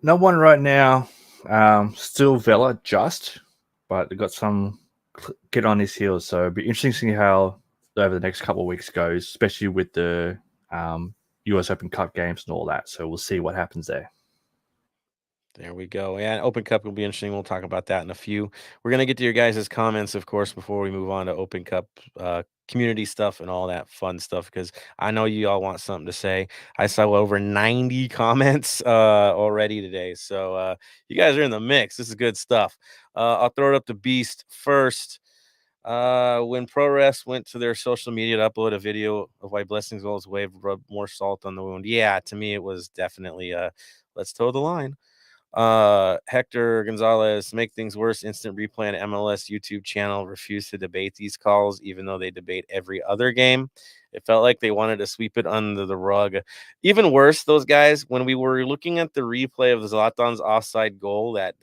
Speaker 3: No one right now. Still Vela, but they got some get on his heels. So it'll be interesting to see how over the next couple of weeks goes, especially with the US Open Cup games and all that. So we'll see what happens there.
Speaker 2: There we go. Yeah, Open Cup will be interesting. We'll talk about that in a few. We're going to get to your guys' comments, of course, before we move on to Open Cup community stuff and all that fun stuff, because I know you all want something to say. I saw over 90 comments already today. So you guys are in the mix. This is good stuff. I'll throw it up to Beast first. When ProRefs went to their social media to upload a video of why Blessings Goals Wave rubbed more salt on the wound. Yeah, to me, it was definitely let's toe the line. Hector Gonzalez, make things worse. Instant replay on MLS YouTube channel. Refuse to debate these calls, even though they debate every other game. It felt like they wanted to sweep it under the rug. Even worse, those guys, when we were looking at the replay of the Zlatan's offside goal, that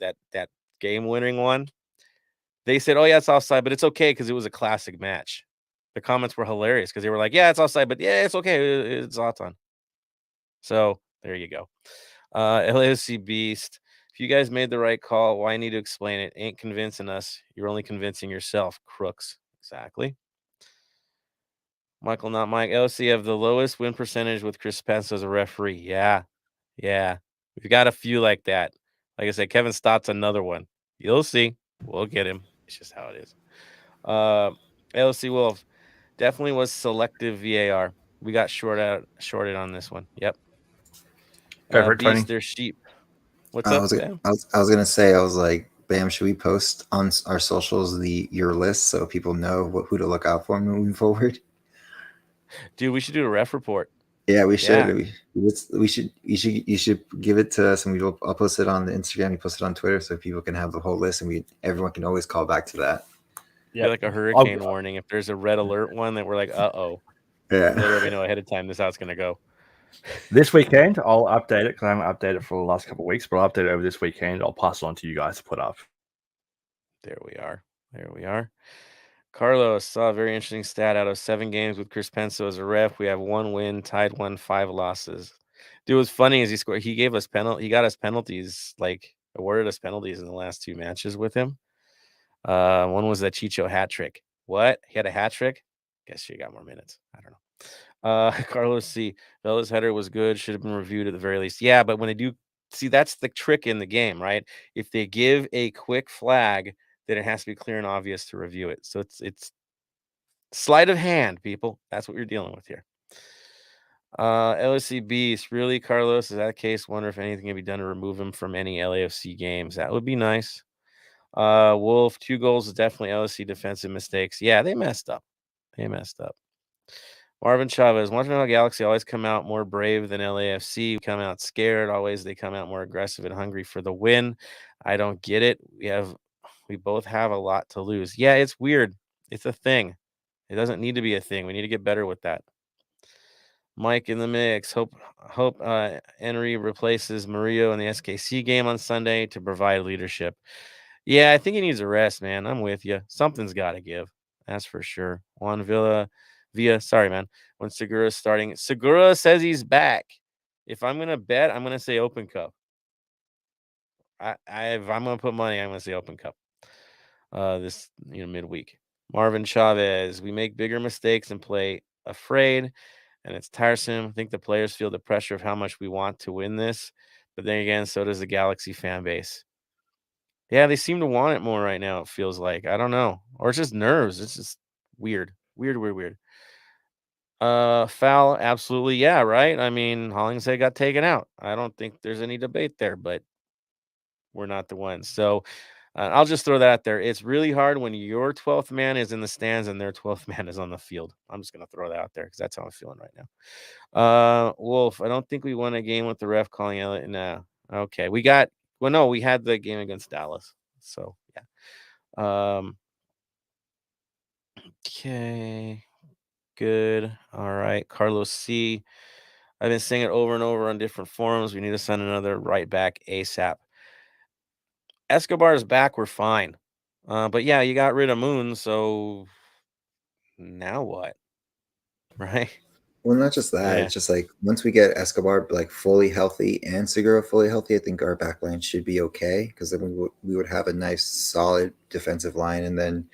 Speaker 2: game-winning one, they said, "Oh yeah, it's offside, but it's okay because it was a classic match." The comments were hilarious because they were like, "Yeah, it's offside, but yeah, it's okay. It's Zlatan." So there you go. LAFC Beast, if you guys made the right call, why need to explain it? Ain't convincing us. You're only convincing yourself, crooks. Exactly. Michael, not Mike. LAFC have the lowest win percentage with Chris Spence as a referee. Yeah. We've got a few like that. Like I said, Kevin Stott's another one. You'll see. We'll get him. It's just how it is. LAFC Wolf definitely was selective VAR. We got shorted on this one. Yep.
Speaker 3: Go for it, Tony.
Speaker 2: Beast, they're sheep. What's
Speaker 4: I
Speaker 2: up,
Speaker 4: was,
Speaker 2: Bam?
Speaker 4: I was gonna say, I was like, Bam, should we post on our socials your list so people know who to look out for moving forward?
Speaker 2: Dude, we should do a ref report.
Speaker 4: Yeah, we should.
Speaker 2: Yeah.
Speaker 4: You should give it to us, and I'll post it on the Instagram. You post it on Twitter, so people can have the whole list, and everyone can always call back to that.
Speaker 2: Yeah, like a hurricane warning. If there's a red alert one, that we're like, uh-oh.
Speaker 4: Yeah,
Speaker 2: let everybody know ahead of time this is how it's gonna go.
Speaker 3: This weekend, I'll update it because I haven't updated it for the last couple of weeks, but I'll update it over this weekend. I'll pass it on to you guys to put up.
Speaker 2: There we are. Carlos saw a very interesting stat. Out of 7 games with Chris Penso as a ref, we have 1 win, tied 1, 5 losses. Dude, what's funny is he got us penalties, awarded us penalties in the last 2 matches with him. One was that Chicho hat trick. What? He had a hat trick? Guess he got more minutes. I don't know. Carlos C. Vela's header was good. Should have been reviewed at the very least. Yeah, but when they do, see, that's the trick in the game, right? If they give a quick flag, then it has to be clear and obvious to review it. So it's sleight of hand, people. That's what you're dealing with here. LAFC Beast, really, Carlos? Is that the case? Wonder if anything can be done to remove him from any LAFC games. That would be nice. Wolf, 2 goals is definitely LAFC defensive mistakes. Yeah, they messed up. Marvin Chavez, wondering how Galaxy always come out more brave than LAFC. We come out scared. Always they come out more aggressive and hungry for the win. I don't get it. We both have a lot to lose. Yeah, it's weird. It's a thing. It doesn't need to be a thing. We need to get better with that. Mike in the mix. Hope Henry replaces Murillo in the SKC game on Sunday to provide leadership. Yeah, I think he needs a rest, man. I'm with you. Something's got to give. That's for sure. Juan Villa, sorry, man. When Segura's starting, Segura says he's back. If I'm gonna bet, I'm gonna say Open Cup. If I'm gonna put money, I'm gonna say Open Cup. This midweek. Marvin Chavez, we make bigger mistakes and play afraid, and it's tiresome. I think the players feel the pressure of how much we want to win this, but then again, so does the Galaxy fan base. Yeah, they seem to want it more right now. It feels like, I don't know, or it's just nerves. It's just weird. Foul, absolutely, yeah, right? I mean, Hollingshead got taken out. I don't think there's any debate there, but we're not the ones. So, I'll just throw that out there. It's really hard when your 12th man is in the stands and their 12th man is on the field. I'm just going to throw that out there because that's how I'm feeling right now. Wolf, I don't think we won a game with the ref calling Elliott. No. Okay. We had the game against Dallas. So, yeah. Okay. Good. All right. Carlos C. I've been saying it over and over on different forums. We need to send another right back ASAP. Escobar is back. We're fine. But yeah, you got rid of Moon. So now what? Right?
Speaker 4: Well, not just that.
Speaker 2: Yeah.
Speaker 4: It's just like once we get Escobar like fully healthy and Segura fully healthy, I think our back line should be okay because then we would have a nice solid defensive line, and then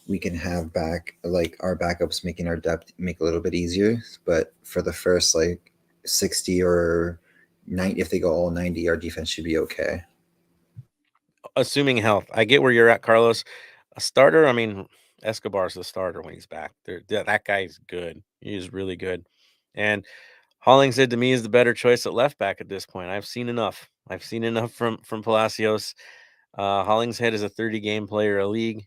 Speaker 4: we can have back like our backups making our depth make a little bit easier. But for the first like 60 or 90, if they go all 90, our defense should be okay.
Speaker 2: Assuming health. I get where you're at, Carlos. A starter, I mean, Escobar's the starter when he's back. That guy's good. He's really good. And Hollingshead to me is the better choice at left back at this point. I've seen enough. From Palacios. Hollingshead is a 30-game player a league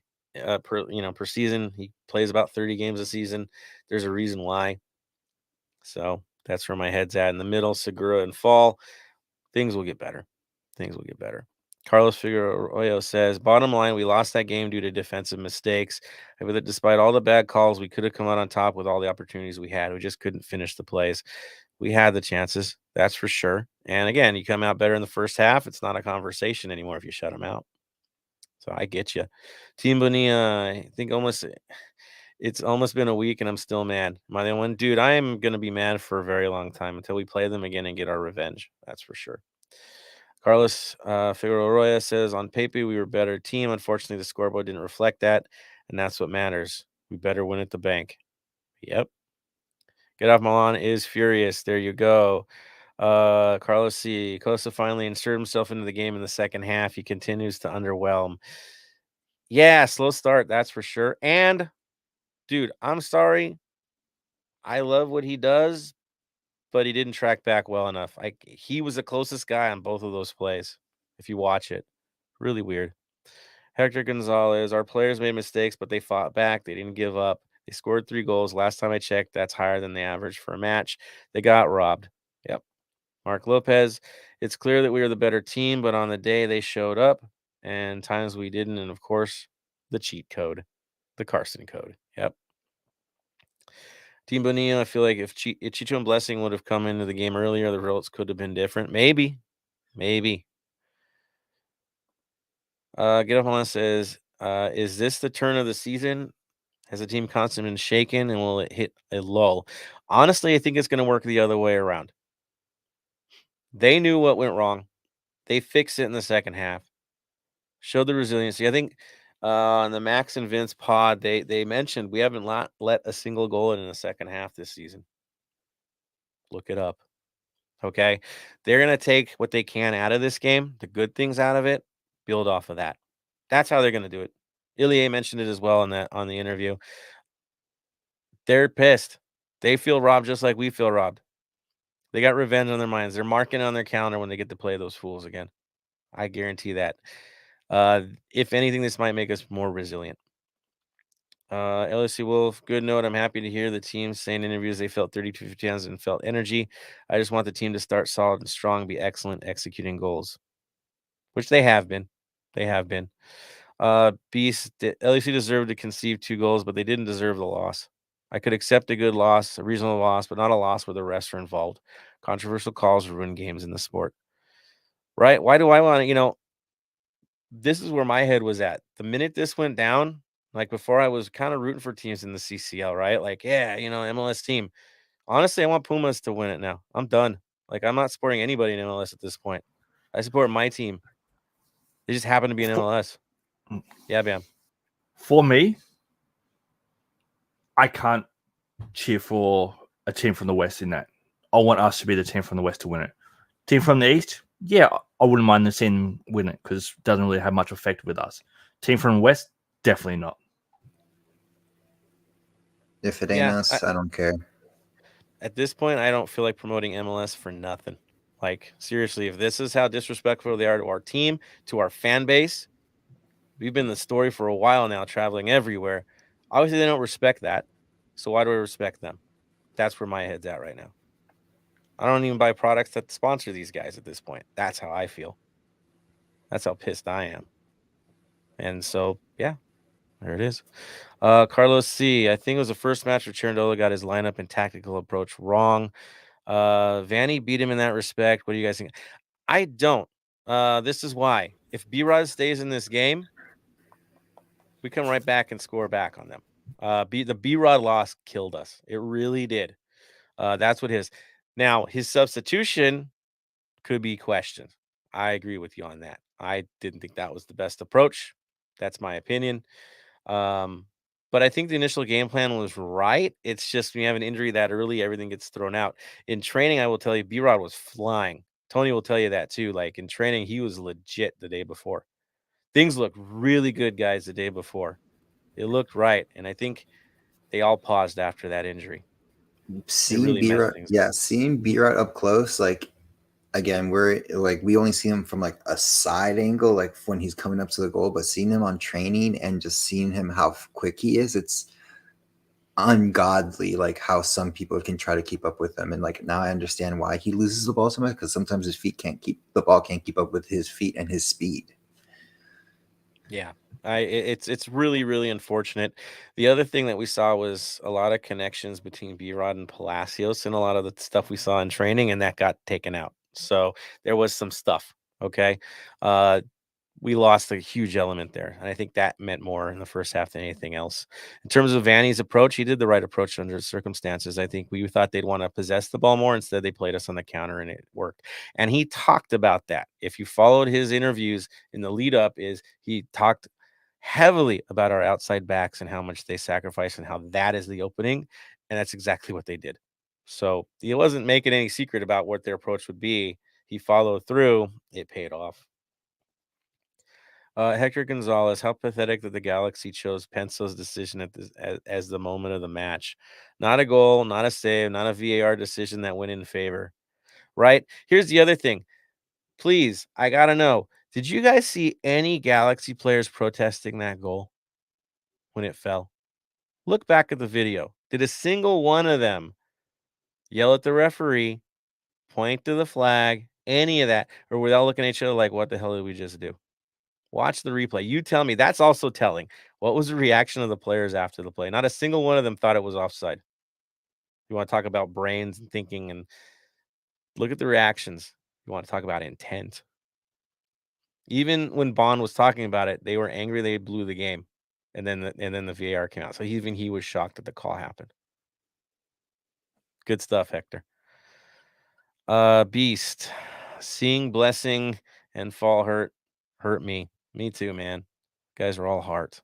Speaker 2: per season. He plays about 30 games a season. There's a reason why. So that's where my head's at. In the middle, Segura and Fall. Things will get better. Carlos Figueroa says, bottom line, we lost that game due to defensive mistakes. But despite all the bad calls, we could have come out on top with all the opportunities we had. We just couldn't finish the plays. We had the chances, that's for sure. And again, you come out better in the first half. It's not a conversation anymore if you shut them out. So I get you. Team Bonilla, I think it's almost been a week and I'm still mad. Am I the one? Dude, I am going to be mad for a very long time until we play them again and get our revenge. That's for sure. Carlos Figueroa says, on paper, we were a better team. Unfortunately, the scoreboard didn't reflect that, and that's what matters. We better win at the bank. Yep. Get Off Milan is furious. There you go. Carlos C. Costa finally inserted himself into the game in the second half. He continues to underwhelm. Yeah, slow start, that's for sure. And, dude, I'm sorry. I love what he does, but he didn't track back well enough. He was the closest guy on both of those plays, if you watch it. Really weird. Hector Gonzalez, our players made mistakes, but they fought back. They didn't give up. They scored 3 goals. Last time I checked, that's higher than the average for a match. They got robbed. Yep. Mark Lopez, it's clear that we were the better team, but on the day they showed up and times we didn't. And of course, the cheat code, the Carson code. Yep. Team Bonilla, I feel like if Chicho and Blessing would have come into the game earlier, the results could have been different. Maybe. Get Up On says, is this the turn of the season? Has the team constantly been shaken and will it hit a lull? Honestly, I think it's going to work the other way around. They knew what went wrong. They fixed it in the second half. Showed the resiliency. I think on the Max and Vince pod, they mentioned we haven't let a single goal in the second half this season. Look it up. Okay. They're going to take what they can out of this game, the good things out of it, build off of that. That's how they're going to do it. Ilie mentioned it as well on the interview. They're pissed. They feel robbed just like we feel robbed. They got revenge on their minds. They're marking on their calendar when they get to play those fools again. I guarantee that. If anything, this might make us more resilient. LSC Wolf, good note. I'm happy to hear the team saying in interviews they felt 32-50 pounds and felt energy. I just want the team to start solid and strong, be excellent executing goals, which they have been. Beast, LSC deserved to concede 2 goals, but they didn't deserve the loss. I could accept a good loss, a reasonable loss, but not a loss where the refs are involved. Controversial calls ruin games in the sport. Right? Why do I want to, this is where my head was at. The minute this went down, like before I was kind of rooting for teams in the CCL, right? Like, yeah, MLS team. Honestly, I want Pumas to win it now. I'm done. Like, I'm not supporting anybody in MLS at this point. I support my team. They just happen to be in MLS. Yeah, Bam.
Speaker 3: For me, I can't cheer for a team from the West in that. I want us to be the team from the West to win it. Team from the East, yeah, I wouldn't mind the team win it because it doesn't really have much effect with us. Team from the West, definitely not.
Speaker 4: If it ain't us, I don't care.
Speaker 2: At this point, I don't feel like promoting MLS for nothing. Like, seriously, if this is how disrespectful they are to our team, to our fan base, We've been the story for a while now, traveling everywhere. Obviously, they don't respect that. So why do I respect them? That's where my head's at right now. I don't even buy products that sponsor these guys at this point. That's how I feel. That's how pissed I am. And so, yeah, there it is. Carlos C. I think it was the first match where Cherundolo got his lineup and tactical approach wrong. Vanny beat him in that respect. What do you guys think? I don't. This is why. If B-Rod stays in this game, we come right back and score back on them. The B-Rod loss killed us. It really did. That's what his. Now, his substitution could be questioned. I agree with you on that. I didn't think that was the best approach. That's my opinion. But I think the initial game plan was right. It's just when you have an injury that early, everything gets thrown out. In training, I will tell you, B-Rod was flying. Tony will tell you that too. Like in training, he was legit the day before. Things looked really good, guys, the day before. It looked right. And I think they all paused after that injury.
Speaker 4: Seeing B-Rod up close, like again, we only see him from like a side angle, like when he's coming up to the goal, but seeing him on training and just seeing him how quick he is, it's ungodly, like how some people can try to keep up with him. And like now I understand why he loses the ball so much, because sometimes the ball can't keep up with his feet and his speed.
Speaker 2: Yeah. It's really, really unfortunate. The other thing that we saw was a lot of connections between B-Rod and Palacios and a lot of the stuff we saw in training, and that got taken out. So there was some stuff. Okay. We lost a huge element there. And I think that meant more in the first half than anything else. In terms of Vanny's approach, he did the right approach under the circumstances. I think we thought they'd want to possess the ball more. Instead, they played us on the counter and it worked. And he talked about that. If you followed his interviews in the lead up, he talked heavily about our outside backs and how much they sacrifice and how that is the opening. And that's exactly what they did. So he wasn't making any secret about what their approach would be. He followed through. It paid off. Hector Gonzalez, how pathetic that the Galaxy chose Penso's decision as the moment of the match. Not a goal, not a save, not a VAR decision that went in favor. Right? Here's the other thing. Please, I got to know. Did you guys see any Galaxy players protesting that goal when it fell? Look back at the video. Did a single one of them yell at the referee, point to the flag, any of that? Or were they all looking at each other like, what the hell did we just do? Watch the replay. You tell me. That's also telling. What was the reaction of the players after the play? Not a single one of them thought it was offside. You want to talk about brains and thinking, and look at the reactions. You want to talk about intent. Even when Bond was talking about it, they were angry they blew the game. And then the VAR came out. So even he was shocked that the call happened. Good stuff, Hector. Beast. Seeing Blessing and Fall hurt me. Me too, man. Guys are all heart.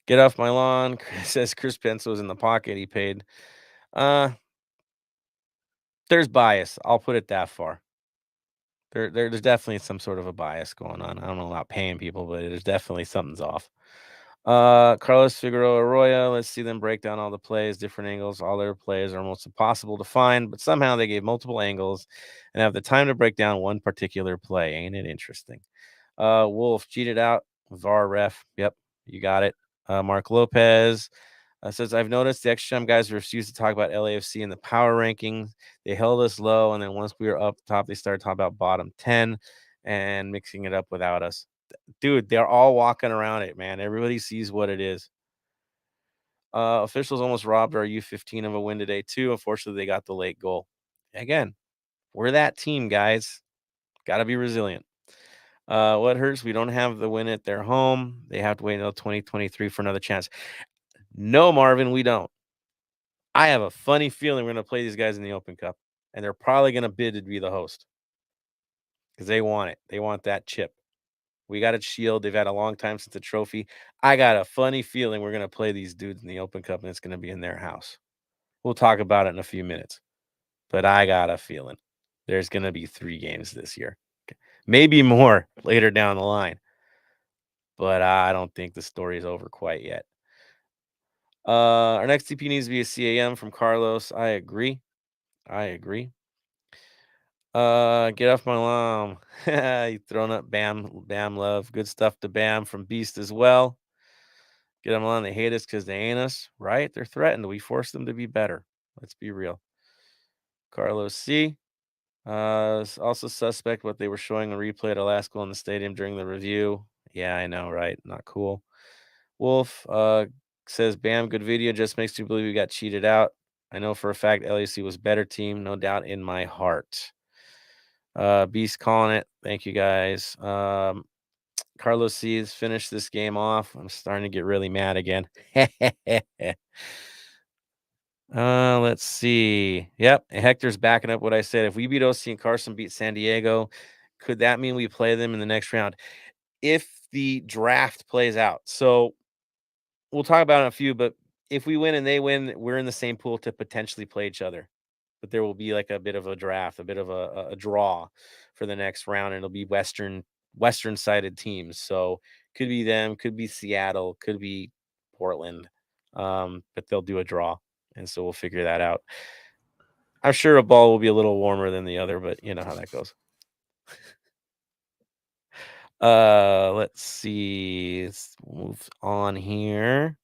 Speaker 2: Get off my lawn. Says Chris Pence was in the pocket. He paid. There's bias. I'll put it that far. There's definitely some sort of a bias going on. I don't know about paying people, but there's definitely something's off. Carlos Figueroa Arroyo. Let's see them break down all the plays, different angles. All their plays are almost impossible to find, but somehow they gave multiple angles and have the time to break down one particular play. Ain't it interesting? Wolf cheated out. VAR ref. Yep, you got it. Mark Lopez says, I've noticed the extra time guys refuse to talk about LAFC in the power rankings. They held us low, and then once we were up top, they started talking about bottom 10 and mixing it up without us. Dude, they're all walking around it, man. Everybody sees what it is. Officials almost robbed our U15 of a win today, too. Unfortunately, they got the late goal. Again, we're that team, guys. Got to be resilient. What hurts? We don't have the win at their home. They have to wait until 2023 for another chance. No, Marvin, we don't. I have a funny feeling we're going to play these guys in the Open Cup, and they're probably going to bid to be the host because they want it. They want that chip. We got a shield. They've had a long time since the trophy. I got a funny feeling we're going to play these dudes in the Open Cup, and it's going to be in their house. We'll talk about it in a few minutes, but I got a feeling there's going to be 3 games this year. Maybe more later down the line, but I don't think the story is over quite yet. Our next TP needs to be a CAM from Carlos. I agree. Get off my lawn. You throwing up Bam love. Good stuff to Bam from Beast as well. Get them on. They hate us because they ain't us, right? They're threatened. We force them to be better. Let's be real. Carlos C. Also suspect what they were showing a replay at a last goal in the stadium during the review. Yeah, I know, right? Not cool. Wolf says, Bam, good video. Just makes me believe we got cheated out. I know for a fact LAC was better team, no doubt in my heart. Beast calling it. Thank you guys. Carlos C has finished this game off. I'm starting to get really mad again. Let's see. Yep, Hector's backing up what I said. If we beat OC and Carson beat San Diego, could that mean we play them in the next round? If the draft plays out. So we'll talk about it in a few, but if we win and they win, we're in the same pool to potentially play each other. But there will be like a bit of a draft, a bit of a draw for the next round, and it'll be Western sided teams. So could be them, could be Seattle, could be Portland. But they'll do a draw, and so we'll figure that out. I'm sure a ball will be a little warmer than the other, but you know how that goes. Let's see. Let's move on here.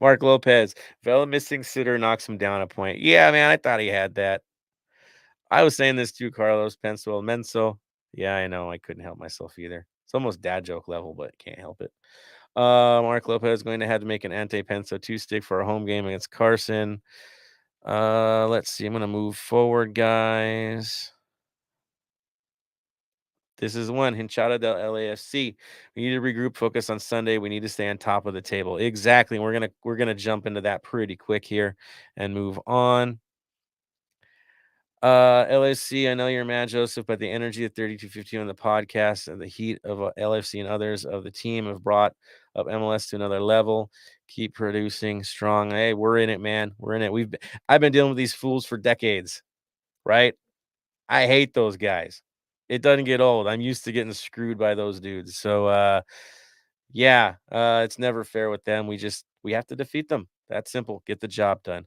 Speaker 2: Mark Lopez, Vela missing sitter knocks him down a point. Yeah, man, I thought he had that. I was saying this too, Carlos Penso Menso. Yeah, I know. I couldn't help myself either. It's almost dad joke level, but can't help it. Mark Lopez is going to have to make an Ante Penso 2-stick for a home game against Carson. Let's see. I'm going to move forward, guys. This is one. Hinchada del LAFC. We need to regroup, focus on Sunday. We need to stay on top of the table. Exactly. We're gonna jump into that pretty quick here and move on. LFC, I know you're mad, Joseph, but the energy of 3250 on the podcast and the heat of LFC and others of the team have brought up MLS to another level. Keep producing strong. Hey, we're in it, man. We're in it. I've been dealing with these fools for decades, right? I hate those guys. It doesn't get old. I'm used to getting screwed by those dudes. So it's never fair with them. We have to defeat them. That's simple. Get the job done.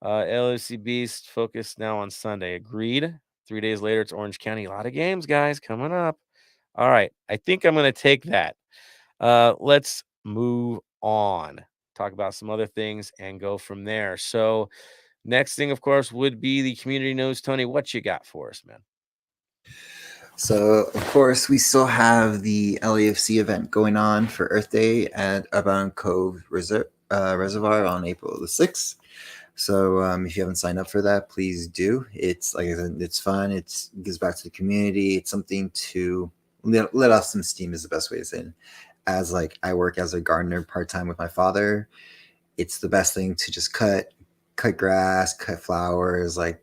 Speaker 2: LFC Beast focused now on Sunday. Agreed. 3 days later, it's Orange County. A lot of games, guys, coming up. All right. I think I'm going to take that. Let's move on. Talk about some other things and go from there. So next thing, of course, would be the community news. Tony, what you got for us, man?
Speaker 4: So, of course, we still have the LAFC event going on for Earth Day at Abound Cove Reservoir on April the 6th. So if you haven't signed up for that, please do. It's like I said, it's fun. It gives back to the community. It's something to let off some steam is the best way to say it. As like I work as a gardener part-time with my father, it's the best thing to just cut grass, cut flowers, like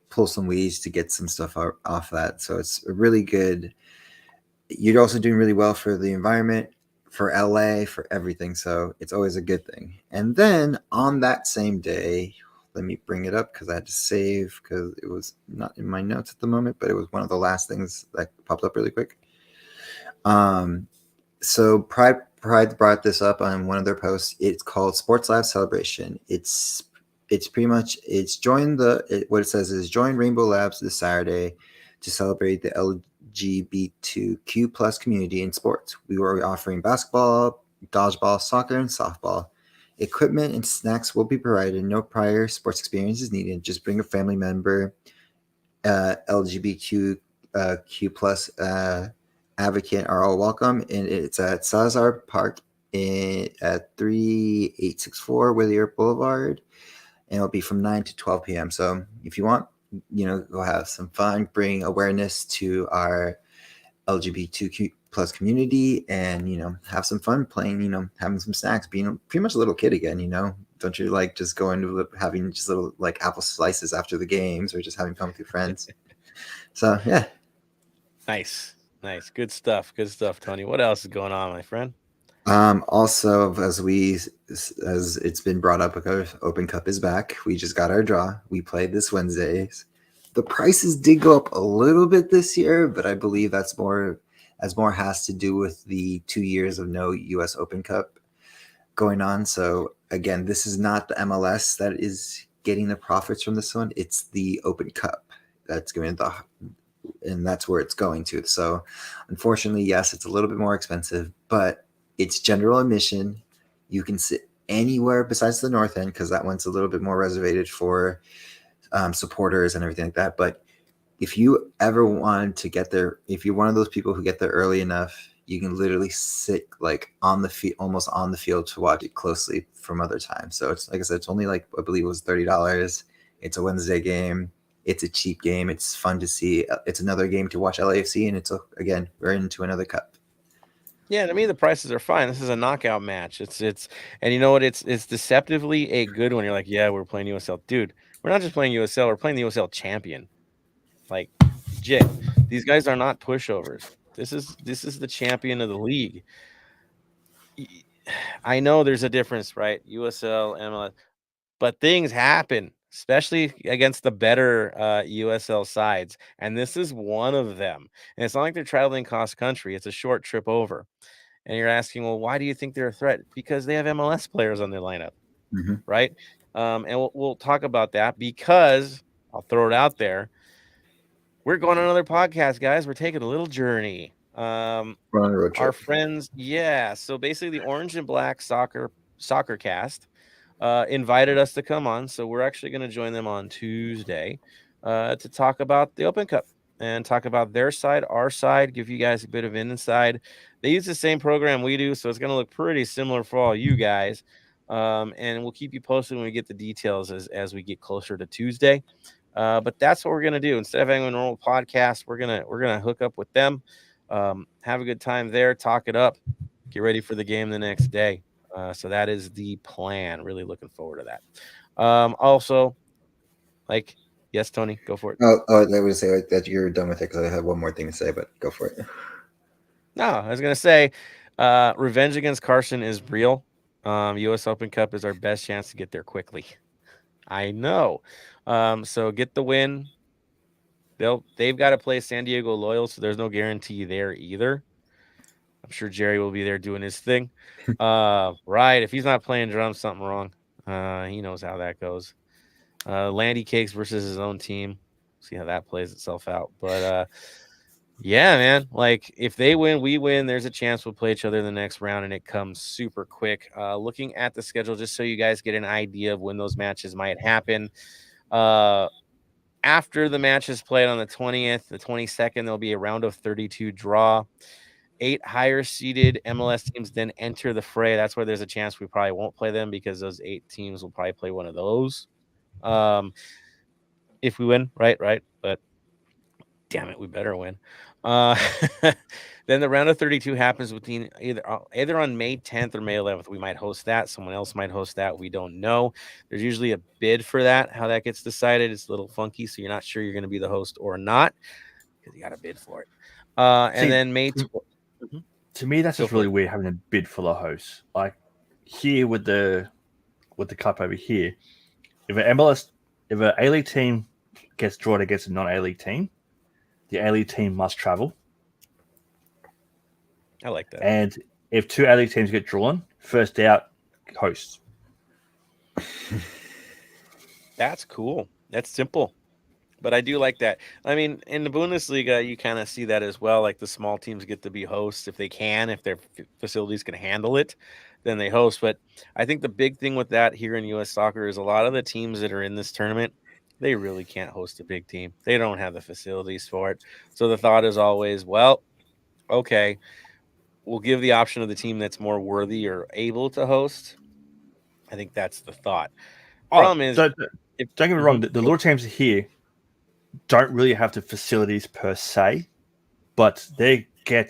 Speaker 4: pull some weeds to get some stuff off that. So it's really good. You're also doing really well for the environment, for LA, for everything. So it's always a good thing. And then on that same day, let me bring it up because I had to save because it was not in my notes at the moment, but it was one of the last things that popped up really quick. So Pride brought this up on one of their posts. It's called Sports Live Celebration. It's pretty much join Rainbow Labs this Saturday to celebrate the LGBTQ plus community in sports. We were offering basketball, dodgeball, soccer, and softball. Equipment and snacks will be provided. No prior sports experience is needed. Just bring a family member. LGBTQ plus advocate are all welcome, and it's at Salazar Park at 3864 Whittier Boulevard. And it'll be from 9 to 12 p.m. So if you want, go have some fun, bring awareness to our LGBTQ plus community and, have some fun playing, having some snacks, being pretty much a little kid again, Don't you like just go into having just little like apple slices after the games or just having fun with your friends? So, yeah.
Speaker 2: Nice. Good stuff, Tony. What else is going on, my friend?
Speaker 4: Also, as it's been brought up, because Open Cup is back. We just got our draw. We played this Wednesday. The prices did go up a little bit this year, but I believe that's more has to do with the 2 years of no U.S. Open Cup going on. So again, this is not the MLS that is getting the profits from this one. It's the Open Cup. that's going to and that's where it's going to. So unfortunately, yes, it's a little bit more expensive, but it's general admission. You can sit anywhere besides the north end because that one's a little bit more reserved for supporters and everything like that. But if you ever want to get there, if you're one of those people who get there early enough, you can literally sit like on the field, almost on the field, to watch it closely from other times. So it's, like I said, it's only like, I believe it was $30. It's a Wednesday game. It's a cheap game. It's fun to see. It's another game to watch LAFC, and again, we're into another cup.
Speaker 2: Yeah, to me the prices are fine. This is a knockout match. It's and you know what? It's deceptively a good one. You're like, yeah, we're playing USL, dude. We're not just playing USL. We're playing the USL champion. Like, legit. These guys are not pushovers. This is the champion of the league. I know there's a difference, right? USL, MLS, but things happen, especially against the better USL sides. And this is one of them. And it's not like they're traveling cross country. It's a short trip over. And you're asking, well, why do you think they're a threat? Because they have MLS players on their lineup, right? And we'll talk about that because I'll throw it out there. We're going on another podcast, guys. We're taking a little journey.
Speaker 4: We're on a road trip.
Speaker 2: Our friends, yeah. So basically, the Orange and Black Soccer Cast invited us to come on. So we're actually going to join them on Tuesday to talk about the Open Cup and talk about their side, our side, give you guys a bit of an inside. They use the same program we do, so it's going to look pretty similar for all you guys. And we'll keep you posted when we get the details as we get closer to Tuesday. But that's what we're gonna do. Instead of having a normal podcast, we're gonna hook up with them, have a good time there, talk it up, get ready for the game the next day. So that is the plan. Really looking forward to that. Also, like, yes, Tony, go for it.
Speaker 4: Oh, I would say that you're done with it because I have one more thing to say, but go for it.
Speaker 2: No, I was gonna say, revenge against Carson is real. U.S. Open Cup is our best chance to get there quickly. I know. So get the win. They've got to play San Diego Loyal, so there's no guarantee there either. I'm sure Jerry will be there doing his thing. Right. If he's not playing drums, something wrong. He knows how that goes. Landy Cakes versus his own team. See how that plays itself out. But yeah, man. Like, if they win, we win. There's a chance we'll play each other in the next round, and it comes super quick. Looking at the schedule, just so you guys get an idea of when those matches might happen. After the match is played on the 20th, the 22nd, there'll be a round of 32 draw. 8 higher seeded MLS teams then enter the fray. That's where there's a chance we probably won't play them because those 8 teams will probably play one of those. If we win, right. But damn it, we better win. Then the round of 32 happens between either on May 10th or May 11th. We might host that. Someone else might host that. We don't know. There's usually a bid for that. How that gets decided, it's a little funky, so you're not sure you're going to be the host or not because you got to bid for it. And then May.
Speaker 3: To me, that's just really weird having a bid for the host. Like here with the cup over here, if an A-League team gets drawn against a non-A-League team, the A-League team must travel.
Speaker 2: I like that.
Speaker 3: And if 2 A-League teams get drawn, first out hosts.
Speaker 2: That's cool. That's simple. But I do like that. I mean, in the Bundesliga, you kind of see that as well. Like the small teams get to be hosts if they can, if their facilities can handle it, then they host. But I think the big thing with that here in U.S. soccer is a lot of the teams that are in this tournament, they really can't host a big team. They don't have the facilities for it. So the thought is always, well, okay, we'll give the option of the team that's more worthy or able to host. I think that's the thought. Problem is,
Speaker 3: don't get me wrong, the little teams here don't really have the facilities per se, but they keep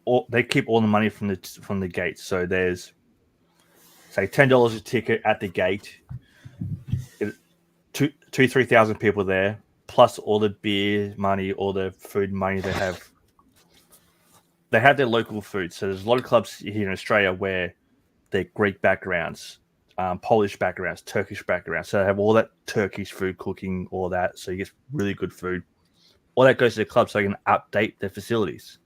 Speaker 3: all the money from the gate. So there's, say, $10 a ticket at the gate. 3,000 people there, plus all the beer money, all the food money they have. They have their local food. So there's a lot of clubs here in Australia where they're Greek backgrounds, Polish backgrounds, Turkish backgrounds. So they have all that Turkish food cooking, all that. So you get really good food. All that goes to the club so they can update their facilities.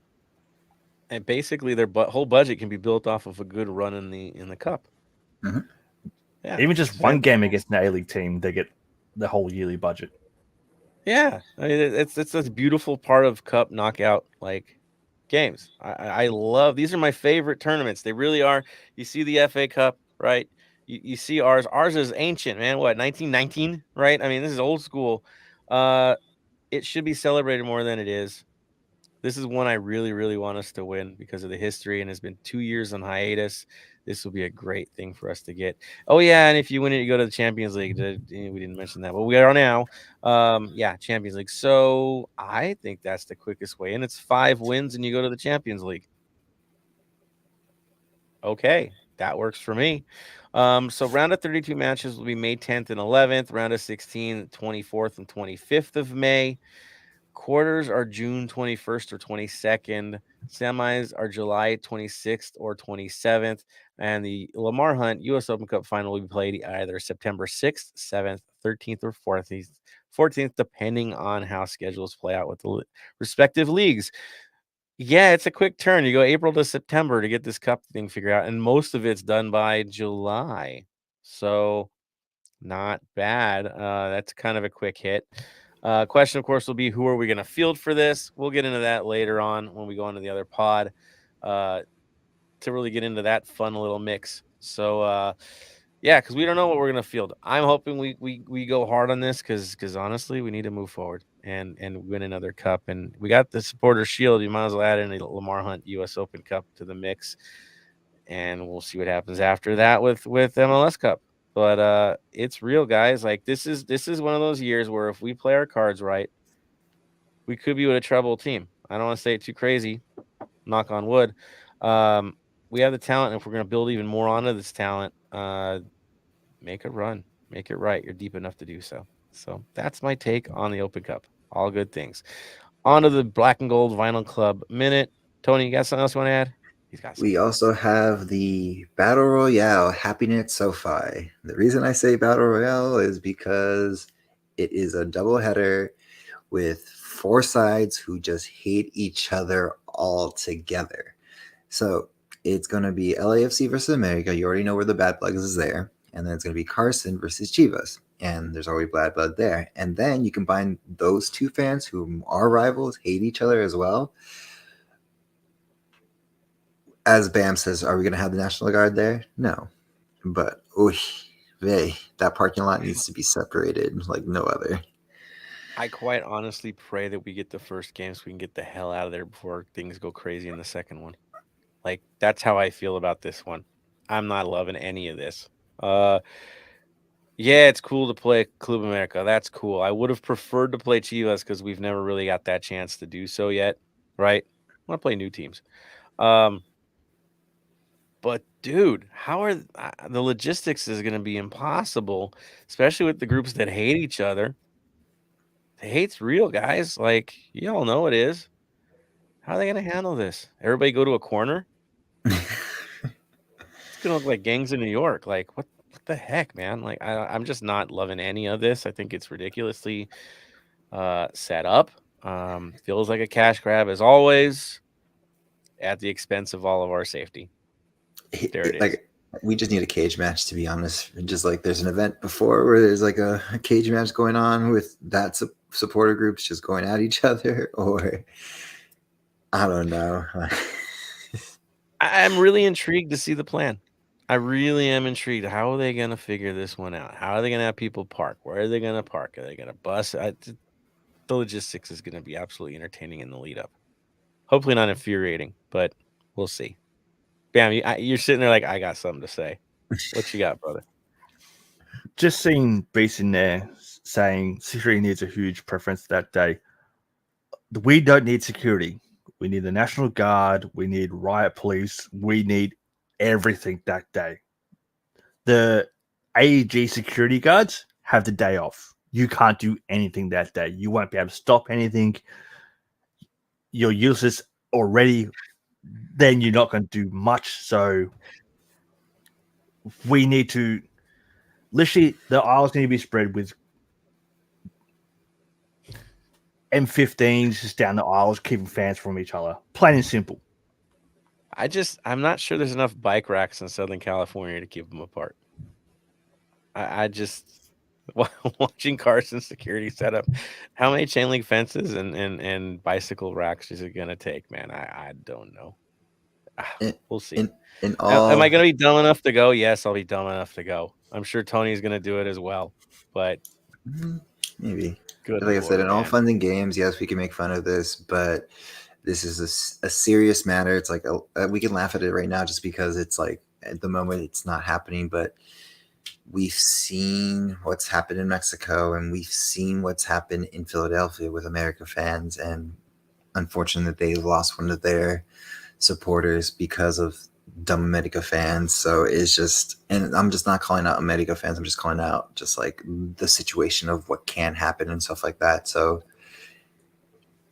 Speaker 2: And basically their whole budget can be built off of a good run in the cup.
Speaker 4: Mm-hmm.
Speaker 2: Yeah,
Speaker 3: even just one game against an A-League team, they get the whole yearly budget.
Speaker 2: Yeah, I mean it's this beautiful part of cup knockout like games. I love these are my favorite tournaments. They really are. You see the FA Cup, right? You see ours. Ours is ancient, man. What 1919, right? I mean this is old school. It should be celebrated more than it is. This is one I really, really want us to win because of the history, and it's been 2 years on hiatus. This will be a great thing for us to get. Oh yeah, and if you win it, you go to the Champions League. We didn't mention that, but we are now. Yeah, Champions League. So I think that's the quickest way, and it's 5 wins, and you go to the Champions League. Okay, that works for me. So round of 32 matches will be May 10th and 11th. Round of 16, 24th and 25th of May. Quarters are June 21st or 22nd. Semis are July 26th or 27th. And the Lamar Hunt U.S. Open Cup final will be played either September 6th, 7th, 13th, or 14th, depending on how schedules play out with the respective leagues. Yeah, it's a quick turn. You go April to September to get this cup thing figured out. And most of it's done by July. So not bad. That's kind of a quick hit. Question, of course, will be who are we going to field for this? We'll get into that later on when we go into the other pod to really get into that fun little mix. So, yeah, because we don't know what we're going to field. I'm hoping we go hard on this because honestly, we need to move forward and win another cup. And we got the Supporter Shield. You might as well add in a Lamar Hunt U.S. Open Cup to the mix. And we'll see what happens after that with MLS Cup. But it's real, guys. Like this is one of those years where if we play our cards right, we could be with a treble team. I don't want to say it too crazy. Knock on wood. We have the talent, and if we're going to build even more onto this talent, make a run, make it right. You're deep enough to do so. So that's my take on the Open Cup. All good things. On to the Black and Gold Vinyl Club minute. Tony, you got something else you want to add?
Speaker 4: We also have the Battle Royale happening at SoFi. The reason I say Battle Royale is because it is a doubleheader with 4 sides who just hate each other all together. So it's going to be LAFC versus America. You already know where the Bad Bloods is there. And then it's going to be Carson versus Chivas. And there's already Bad Blood there. And then you combine those 2 fans who are rivals, hate each other as well. As Bam says, are we going to have the National Guard there? No. But, that parking lot needs to be separated like no other.
Speaker 2: I quite honestly pray that we get the first game so we can get the hell out of there before things go crazy in the second one. Like, that's how I feel about this one. I'm not loving any of this. Yeah, it's cool to play Club America. That's cool. I would have preferred to play Chivas because we've never really got that chance to do so yet, right? I want to play new teams. But dude, how are the logistics is going to be impossible, especially with the groups that hate each other. The hate's real, guys. Like, you all know it is. How are they going to handle this? Everybody go to a corner? It's going to look like gangs in New York. Like, what the heck, man? Like, I'm just not loving any of this. I think it's ridiculously set up. Feels like a cash grab as always at the expense of all of our safety. There it is.
Speaker 4: Like, we just need a cage match, to be honest. Just like there's an event before where there's like a cage match going on with that supporter groups just going at each other, or I don't know.
Speaker 2: I'm really intrigued to see the plan. I really am intrigued. How are they going to figure this one out? How are they going to have people park? Where are they going to park? Are they going to bus? The logistics is going to be absolutely entertaining in the lead up. Hopefully not infuriating, but we'll see. Bam, you're sitting there like, I got something to say. What you got, brother?
Speaker 3: Just seeing Beast in there saying security needs a huge preference that day. We don't need security. We need the National Guard. We need riot police. We need everything that day. The AEG security guards have the day off. You can't do anything that day. You won't be able to stop anything. You're useless already. Then you're not going to do much. So we need to literally, the aisles need to be spread with M15s just down the aisles, keeping fans from each other. Plain and simple.
Speaker 2: I'm not sure there's enough bike racks in Southern California to keep them apart. Watching Carson's security setup. How many chain link fences and bicycle racks is it going to take, man? I don't know.
Speaker 4: In,
Speaker 2: We'll see.
Speaker 4: in
Speaker 2: Am I
Speaker 4: all,
Speaker 2: going to be dumb enough to go? Yes, I'll be dumb enough to go. I'm sure Tony's going to do it as well. But
Speaker 4: maybe.
Speaker 2: good
Speaker 4: Like I said,
Speaker 2: Lord,
Speaker 4: in all
Speaker 2: man.
Speaker 4: fun and games, yes, we can make fun of this, but this is a serious matter. It's like we can laugh at it right now just because it's like at the moment it's not happening, but we've seen what's happened in Mexico and we've seen what's happened in Philadelphia with America fans, and unfortunately they lost one of their supporters because of dumb America fans. So it's just, and I'm just not calling out America fans, I'm just calling out just like the situation of what can happen and stuff like that. So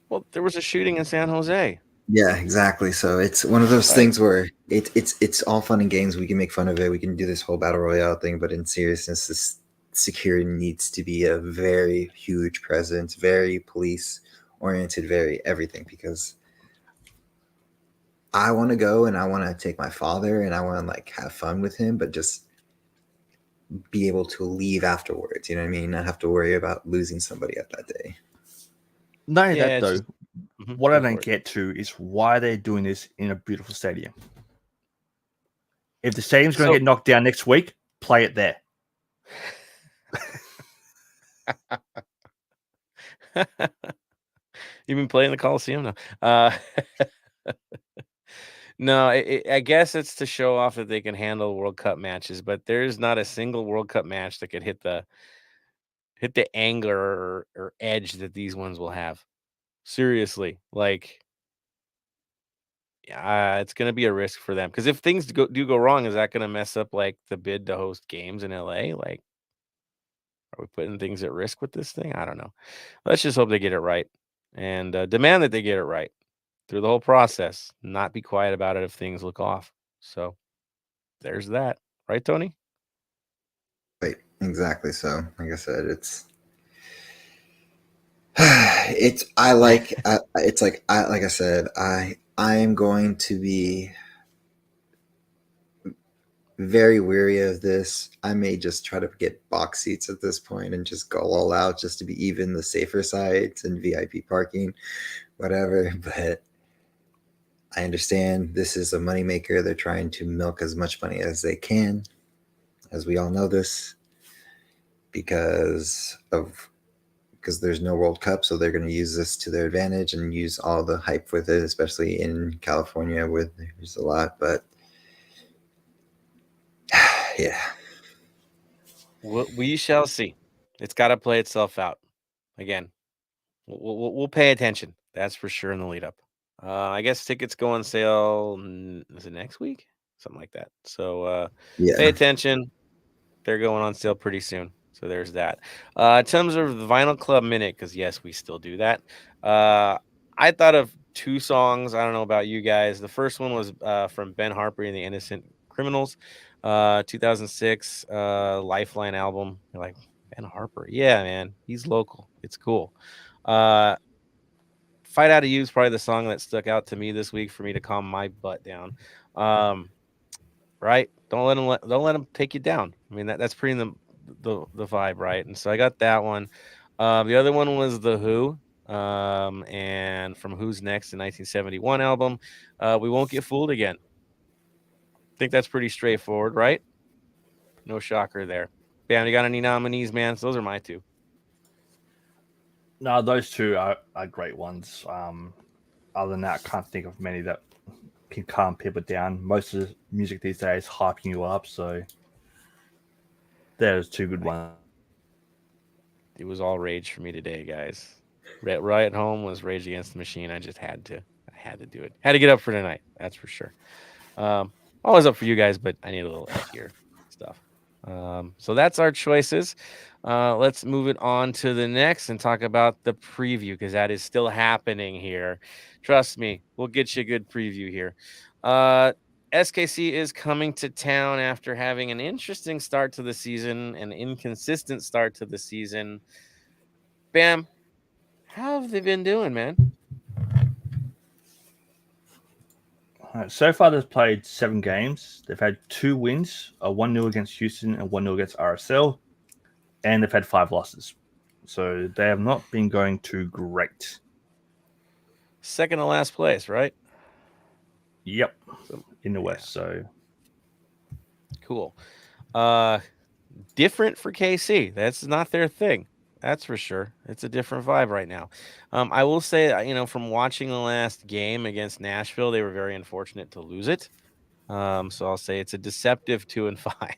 Speaker 2: Well, there was a shooting in San Jose.
Speaker 4: yeah, exactly. So it's one of those things where it's all fun and games. We can make fun of it. We can do this whole battle royale thing, but in seriousness, this security needs to be a very huge presence, very police oriented, very everything. Because I want to go and I want to take my father and I want to like have fun with him, but just be able to leave afterwards. You know what I mean? Not have to worry about losing somebody at that day.
Speaker 3: Not only
Speaker 2: Yeah,
Speaker 3: that,
Speaker 2: it's
Speaker 3: though,
Speaker 2: just-
Speaker 3: what I
Speaker 2: Go
Speaker 3: don't
Speaker 2: for it.
Speaker 3: get to is why they're doing this in a beautiful stadium. If the stadium's going to
Speaker 2: So-
Speaker 3: get knocked down next week, play it there.
Speaker 2: You've been playing the Coliseum now. No, I guess it's to show off that they can handle World Cup matches, but there's not a single World Cup match that could hit the anger or edge that these ones will have. Seriously, like, it's going to be a risk for them because if things do go wrong, is that going to mess up like the bid to host games in LA? Like, are we putting things at risk with this thing? I don't know. Let's just hope they get it right and demand that they get it right through the whole process. Not be quiet about it if things look off. So there's that, right, Tony?
Speaker 4: Right, exactly. So, like I said, it's like I said, I am going to be very weary of this. I may just try to get box seats at this point and just go all out just to be even the safer sides and VIP parking, whatever. But I understand this is a moneymaker. They're trying to milk as much money as they can, as we all know this, because there's no World Cup, so they're going to use this to their advantage and use all the hype with it, especially in California where there's a lot. But yeah,
Speaker 2: We shall see. It's got to play itself out. Again, we'll pay attention. That's for sure in the lead up. I guess tickets go on sale. Is it next week? Something like that. So
Speaker 4: yeah.
Speaker 2: pay attention. They're going on sale pretty soon. So there's that. In terms of the Vinyl Club Minute, because yes, we still do that. I thought of two songs. I don't know about you guys. The first one was from Ben Harper and the Innocent Criminals, 2006 Lifeline album. You're like, Ben Harper? Yeah, man, he's local. It's cool. Fight Out of You is probably the song that stuck out to me this week for me to calm my butt down. Right? Don't let them take you down. I mean, that's pretty the vibe, right? And so I got that one. The other one was The Who, and from Who's Next, the 1971 album. We Won't Get Fooled Again. I think that's pretty straightforward, right? No shocker there. Bam, you got any nominees, man? So those are my two.
Speaker 3: No, those two are great ones. Other than that, I can't think of many that can calm people down. Most of the music these days hyping you up, so there's two good ones.
Speaker 2: It was all rage for me today, guys. Right at home was Rage Against the Machine. I just had to do it. Had to get up for tonight. That's for sure. Always up for you guys, but I need a little edgier stuff. So that's our choices. Let's move it on to the next and talk about the preview because that is still happening here. Trust me, we'll get you a good preview here. SKC is coming to town after having an interesting start to the season, an inconsistent start to the season. Bam, how have they been doing, man?
Speaker 3: So far, they've played 7 games. They've had 2 wins, a 1-0 against Houston and 1-0 against RSL. and they've had 5 losses. So they have not been going too great.
Speaker 2: Second to last place, right?
Speaker 3: Yep,
Speaker 2: So,
Speaker 3: in the West. So
Speaker 2: cool. Different for KC. That's not their thing. That's for sure. It's a different vibe right now. I will say, from watching the last game against Nashville, they were very unfortunate to lose it. So I'll say it's a deceptive 2-5,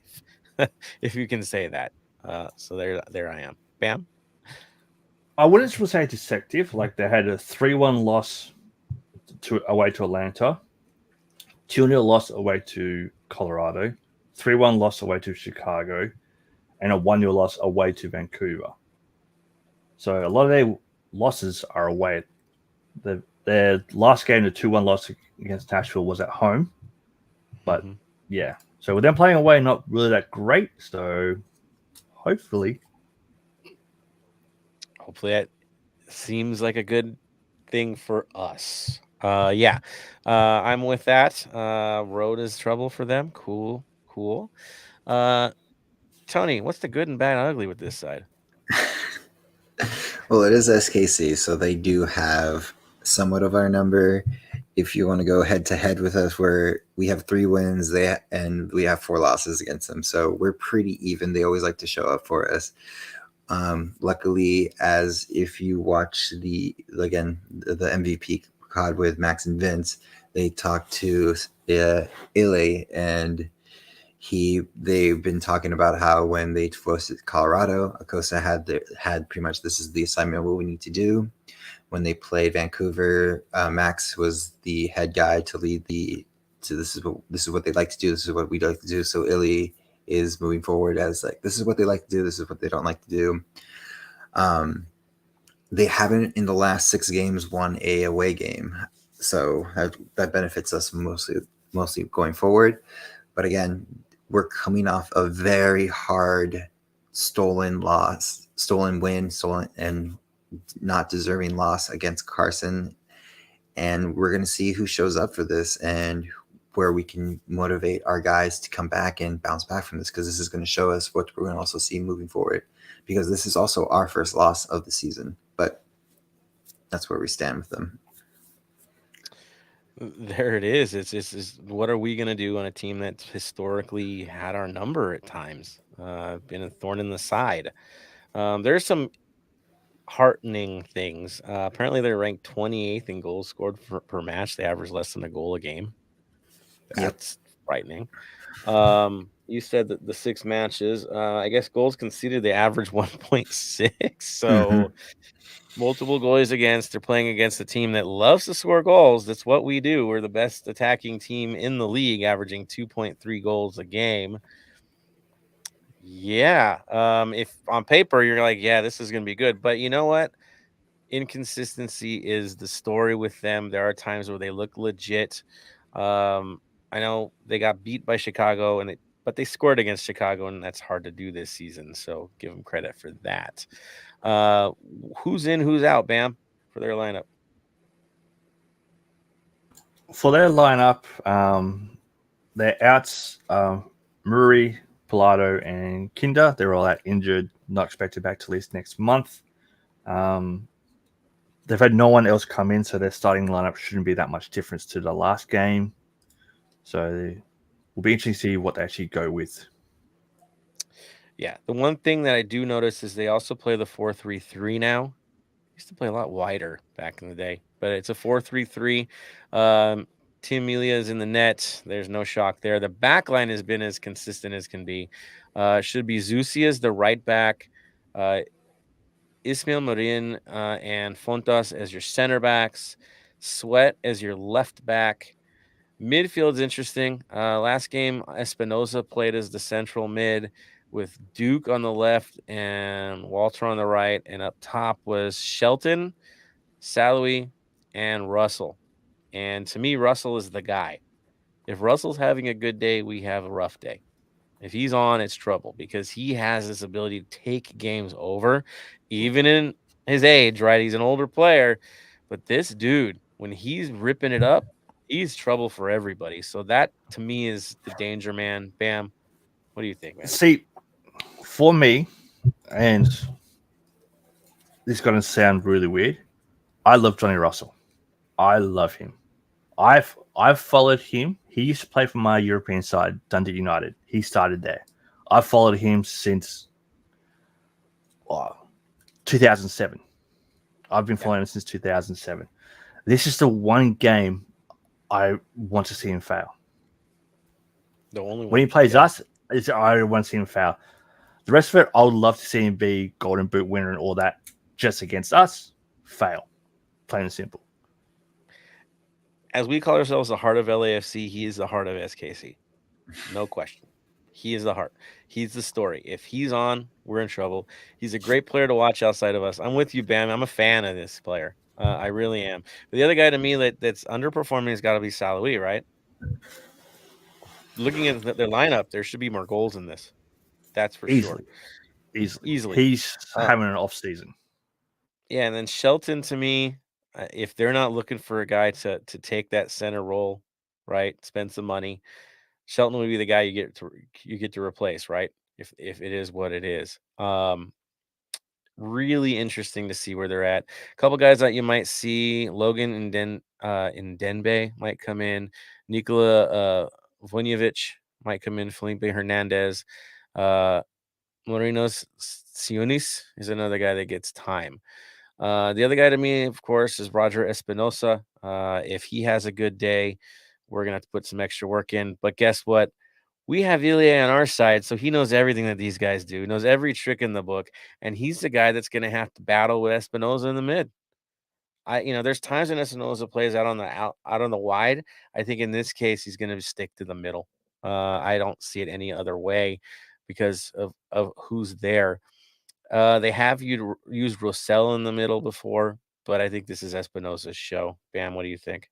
Speaker 2: if you can say that. So there I am. Bam.
Speaker 3: I wouldn't say deceptive. Like they had a 3-1 loss away to Atlanta, 2-0 loss away to Colorado, 3-1 loss away to Chicago, and a 1-0 loss away to Vancouver. So a lot of their losses are away. Their last game, the 2-1 loss against Nashville, was at home. But yeah, so with them playing away, not really that great. So hopefully
Speaker 2: that seems like a good thing for us. I'm with that. Road is trouble for them. Cool. Tony, what's the good and bad and ugly with this side?
Speaker 4: Well, it is SKC, so they do have somewhat of our number. If you want to go head to head with us, where we have 3 wins, and we have 4 losses against them, so we're pretty even. They always like to show up for us. Luckily, as if you watch the MVP COD with Max and Vince, they talked to Ile, and they've been talking about how when they hosted Colorado, Acosta had pretty much, this is the assignment, what we need to do. When they played Vancouver, Max was the head guy to lead this is what they like to do. This is what we like to do. So Illy is moving forward as like, this is what they like to do. This is what they don't like to do. They haven't in the last 6 games won a away game. So that benefits us mostly going forward. But again, we're coming off a very hard stolen win, and not deserving loss against Carson. And we're going to see who shows up for this and where we can motivate our guys to come back and bounce back from this, because this is going to show us what we're going to also see moving forward, because this is also our first loss of the season. But that's where we stand with them.
Speaker 2: There it is. It's what are we going to do on a team that's historically had our number at times, been a thorn in the side. There's some heartening things. Apparently, they're ranked 28th in goals scored per match. They average less than a goal a game. That's frightening. You said that the 6 matches, I guess goals conceded, they average 1.6. So multiple goals against. They're playing against a team that loves to score goals. That's what we do. We're the best attacking team in the league, averaging 2.3 goals a game. Yeah. If on paper you're like, yeah, this is going to be good. But you know what? Inconsistency is the story with them. There are times where they look legit. I know they got beat by Chicago, but they scored against Chicago, and that's hard to do this season. So give them credit for that. Who's in, who's out, Bam, for their lineup?
Speaker 3: for their lineup, their outs, Murray, Pilato, and Kinder, they're all out injured, not expected back to at least next month. They've had no one else come in, so their starting lineup shouldn't be that much difference to the last game. So it will be interesting to see what they actually go with.
Speaker 2: Yeah, the one thing that I do notice is they also play the 4-3-3 now. Used to play a lot wider back in the day, but it's a 4-3-3. Tim Melia is in the net. There's no shock there. The back line has been as consistent as can be. Should be Zusi as the right back, Ismail Marin and Fontas as your center backs, Sweat as your left back. Midfield's interesting. Last game, Espinoza played as the central mid with Duke on the left and Walter on the right. And up top was Shelton, Saloui, and Russell. And to me, Russell is the guy. If Russell's having a good day, we have a rough day. If he's on, it's trouble, because he has this ability to take games over, even in his age, right? He's an older player, but this dude, when he's ripping it up, he's trouble for everybody. So that, to me, is the danger man. Bam. What do you think, man?
Speaker 3: See, for me, And this is going to sound really weird. I love Johnny Russell. I love him. I've followed him. He used to play for my European side, Dundee United. He started there. I've followed him since 2007. I've been following him since 2007. This is the one game I want to see him fail.
Speaker 2: The only one.
Speaker 3: When he plays us, I want to see him fail. The rest of it, I would love to see him be Golden Boot winner and all that. Just against us, fail. Plain and simple.
Speaker 2: As we call ourselves the Heart of LAFC, he is the heart of SKC. No question. He is the heart. He's the story. If he's on, we're in trouble. He's a great player to watch outside of us. I'm with you, Bam. I'm a fan of this player. I really am. But the other guy to me that's underperforming has got to be Salawi, right? Looking at their lineup, there should be more goals in this. That's for sure.
Speaker 3: Easily. He's having an off season.
Speaker 2: Yeah, and then Shelton, to me, if they're not looking for a guy to take that center role, right, spend some money, Shelton would be the guy you get to replace, right? If it is what it is. Really interesting to see where they're at. A couple guys that you might see, Logan in Denbe might come in. Nikola Vojnovic might come in. Felipe Hernandez. Morinos Sionis is another guy that gets time. The other guy to me, of course, is Roger Espinosa. If he has a good day, we're going to have to put some extra work in. But guess what? We have Ilya on our side, so he knows everything that these guys do. He knows every trick in the book, and he's the guy that's going to have to battle with Espinosa in the mid. There's times when Espinosa plays out on the wide. I think in this case, he's going to stick to the middle. I don't see it any other way because of who's there. They have used Rossell in the middle before, but I think this is Espinosa's show. Bam, what do you think?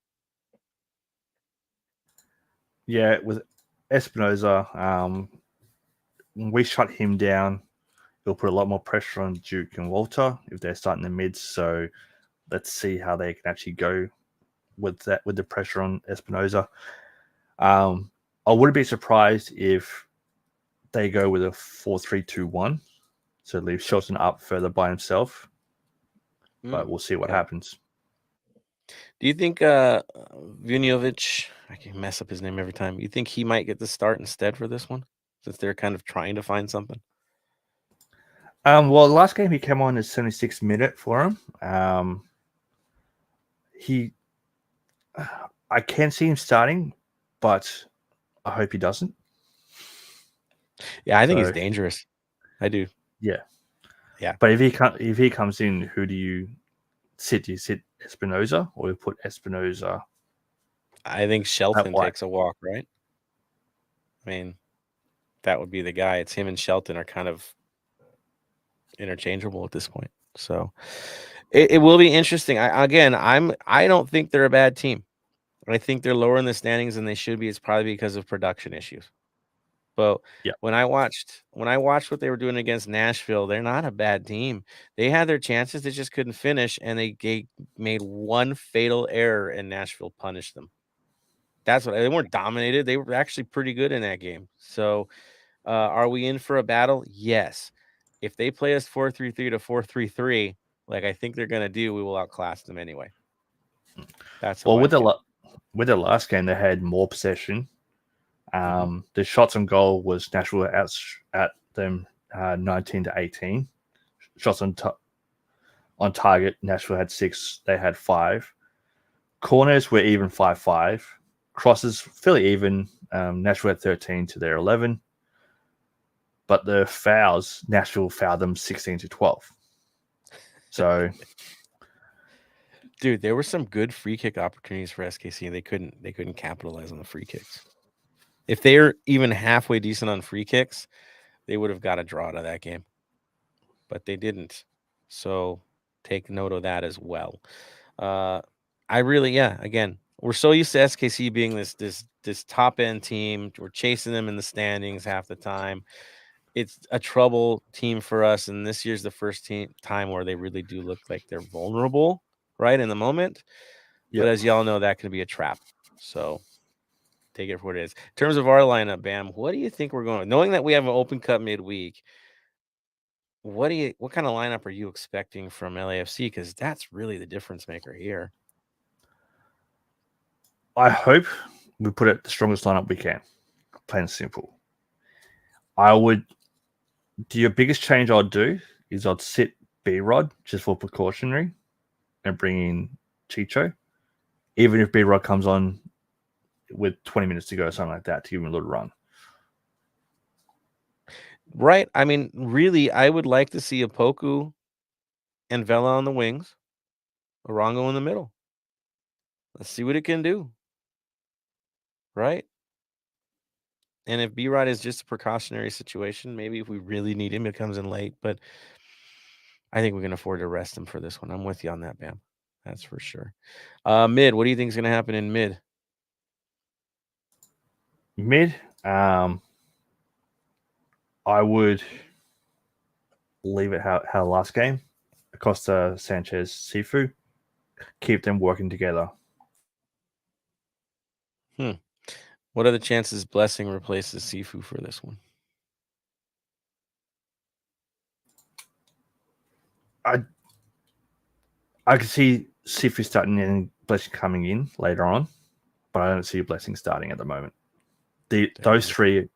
Speaker 3: Yeah, with Espinosa, when we shut him down, it'll put a lot more pressure on Duke and Walter if they're starting the mids. So let's see how they can actually go with the pressure on Espinosa. I wouldn't be surprised if they go with a 4-3-2-1. So leave Shelton up further by himself. But we'll see what happens.
Speaker 2: Do you think Vujnovic, I can mess up his name every time, you think he might get the start instead for this one? Since they're kind of trying to find something?
Speaker 3: Well, the last game he came on is 76th minute for him. I can see him starting, but I hope he doesn't.
Speaker 2: Yeah, I think he's dangerous. I do.
Speaker 3: Yeah.
Speaker 2: Yeah.
Speaker 3: But if he comes in, who do you sit? Do you sit Espinosa or you put Espinosa?
Speaker 2: I think Shelton takes a walk, right? I mean, that would be the guy. It's him and Shelton are kind of interchangeable at this point. So it will be interesting. I don't think they're a bad team. I think they're lower in the standings than they should be. It's probably because of production issues. But when I watched what they were doing against Nashville, they're not a bad team. They had their chances, they just couldn't finish, and they made one fatal error, and Nashville punished them. That's what they weren't dominated. They were actually pretty good in that game. So, are we in for a battle? Yes. If they play us 4-3-3 to 4-3-3, like I think they're going to do, we will outclass them anyway. That's
Speaker 3: with the last game, they had more possession. The shots on goal was Nashville at them 19-18. Shots on target, Nashville had 6. They had 5. Corners were even 5-5. Crosses fairly even. Nashville had 13 to their 11. But the fouls, Nashville fouled them 16-12. So,
Speaker 2: dude, there were some good free kick opportunities for SKC, and they couldn't capitalize on the free kicks. If they're even halfway decent on free kicks, they would have got a draw out of that game. But they didn't. So take note of that as well. Again, we're so used to SKC being this top end team. We're chasing them in the standings half the time. It's a trouble team for us, and this year's the first time where they really do look like they're vulnerable, right, in the moment. Yep. But as y'all know, that can be a trap. So take it for what it is. In terms of our lineup, Bam, what do you think we're going with? Knowing that we have an Open Cup midweek, what kind of lineup are you expecting from LAFC? Because that's really the difference maker here.
Speaker 3: I hope we put it the strongest lineup we can. Plain and simple. Your biggest change I'd do is I'd sit B-Rod just for precautionary and bring in Chicho. Even if B-Rod comes on with 20 minutes to go or something like that to give him a little run.
Speaker 2: Right. I mean, really, I would like to see Opoku and Vela on the wings, Orongo in the middle. Let's see what it can do. Right. And if B-Rod is just a precautionary situation, maybe if we really need him, it comes in late. But I think we can afford to rest him for this one. I'm with you on that, Bam. That's for sure. Mid, what do you think is going to happen in mid?
Speaker 3: Mid, I would leave it how last game. Acosta, Sanchez, Sifu. Keep them working together.
Speaker 2: What are the chances Blessing replaces Sifu for this one?
Speaker 3: I could see Sifu starting and Blessing coming in later on, but I don't see Blessing starting at the moment. Those three,